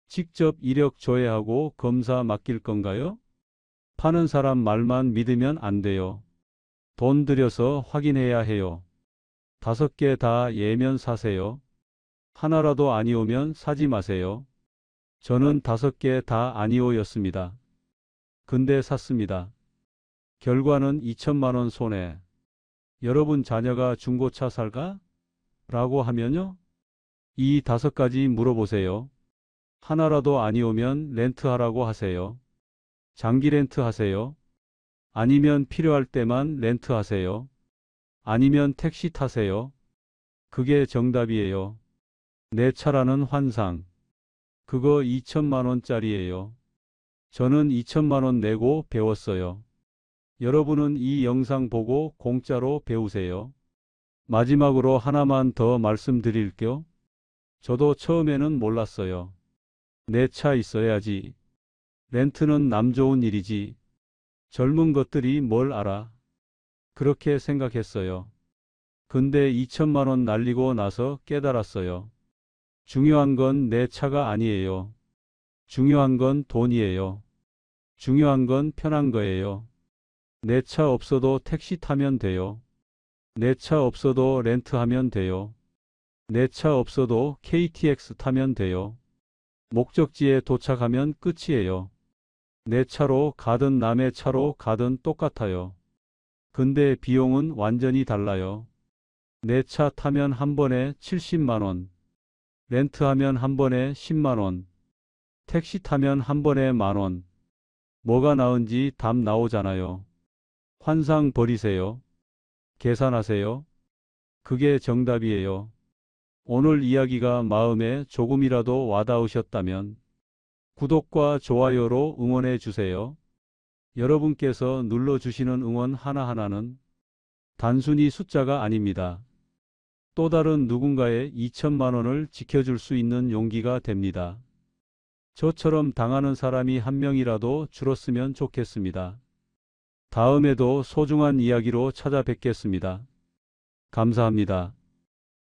직접 이력 조회하고 검사 맡길 건가요? 파는 사람 말만 믿으면 안 돼요. 돈 들여서 확인해야 해요. 5개 다 예면 사세요. 하나라도 아니오면 사지 마세요. 저는 5개 다 아니오였습니다. 근데 샀습니다. 결과는 2천만 원 손해. 여러분 자녀가 중고차 살까? 라고 하면요. 이 5가지 물어보세요. 하나라도 아니오면 렌트하라고 하세요. 장기 렌트 하세요. 아니면 필요할 때만 렌트 하세요. 아니면 택시 타세요. 그게 정답이에요. 내 차라는 환상. 그거 2천만 원짜리예요. 저는 2천만 원 내고 배웠어요. 여러분은 이 영상 보고 공짜로 배우세요. 마지막으로 하나만 더 말씀드릴게요. 저도 처음에는 몰랐어요. 내 차 있어야지. 렌트는 남 좋은 일이지. 젊은 것들이 뭘 알아. 그렇게 생각했어요. 근데 2천만 원 날리고 나서 깨달았어요. 중요한 건 내 차가 아니에요. 중요한 건 돈이에요. 중요한 건 편한 거예요. 내 차 없어도 택시 타면 돼요. 내 차 없어도 렌트하면 돼요. 내 차 없어도 KTX 타면 돼요. 목적지에 도착하면 끝이에요. 내 차로 가든 남의 차로 가든 똑같아요. 근데 비용은 완전히 달라요. 내 차 타면 한 번에 70만 원. 렌트하면 한 번에 10만 원. 택시 타면 한 번에 10,000원. 뭐가 나은지 답 나오잖아요. 환상 버리세요. 계산하세요. 그게 정답이에요. 오늘 이야기가 마음에 조금이라도 와닿으셨다면 구독과 좋아요로 응원해 주세요. 여러분께서 눌러주시는 응원 하나하나는 단순히 숫자가 아닙니다. 또 다른 누군가의 2천만 원을 지켜줄 수 있는 용기가 됩니다. 저처럼 당하는 사람이 한 명이라도 줄었으면 좋겠습니다. 다음에도 소중한 이야기로 찾아뵙겠습니다. 감사합니다.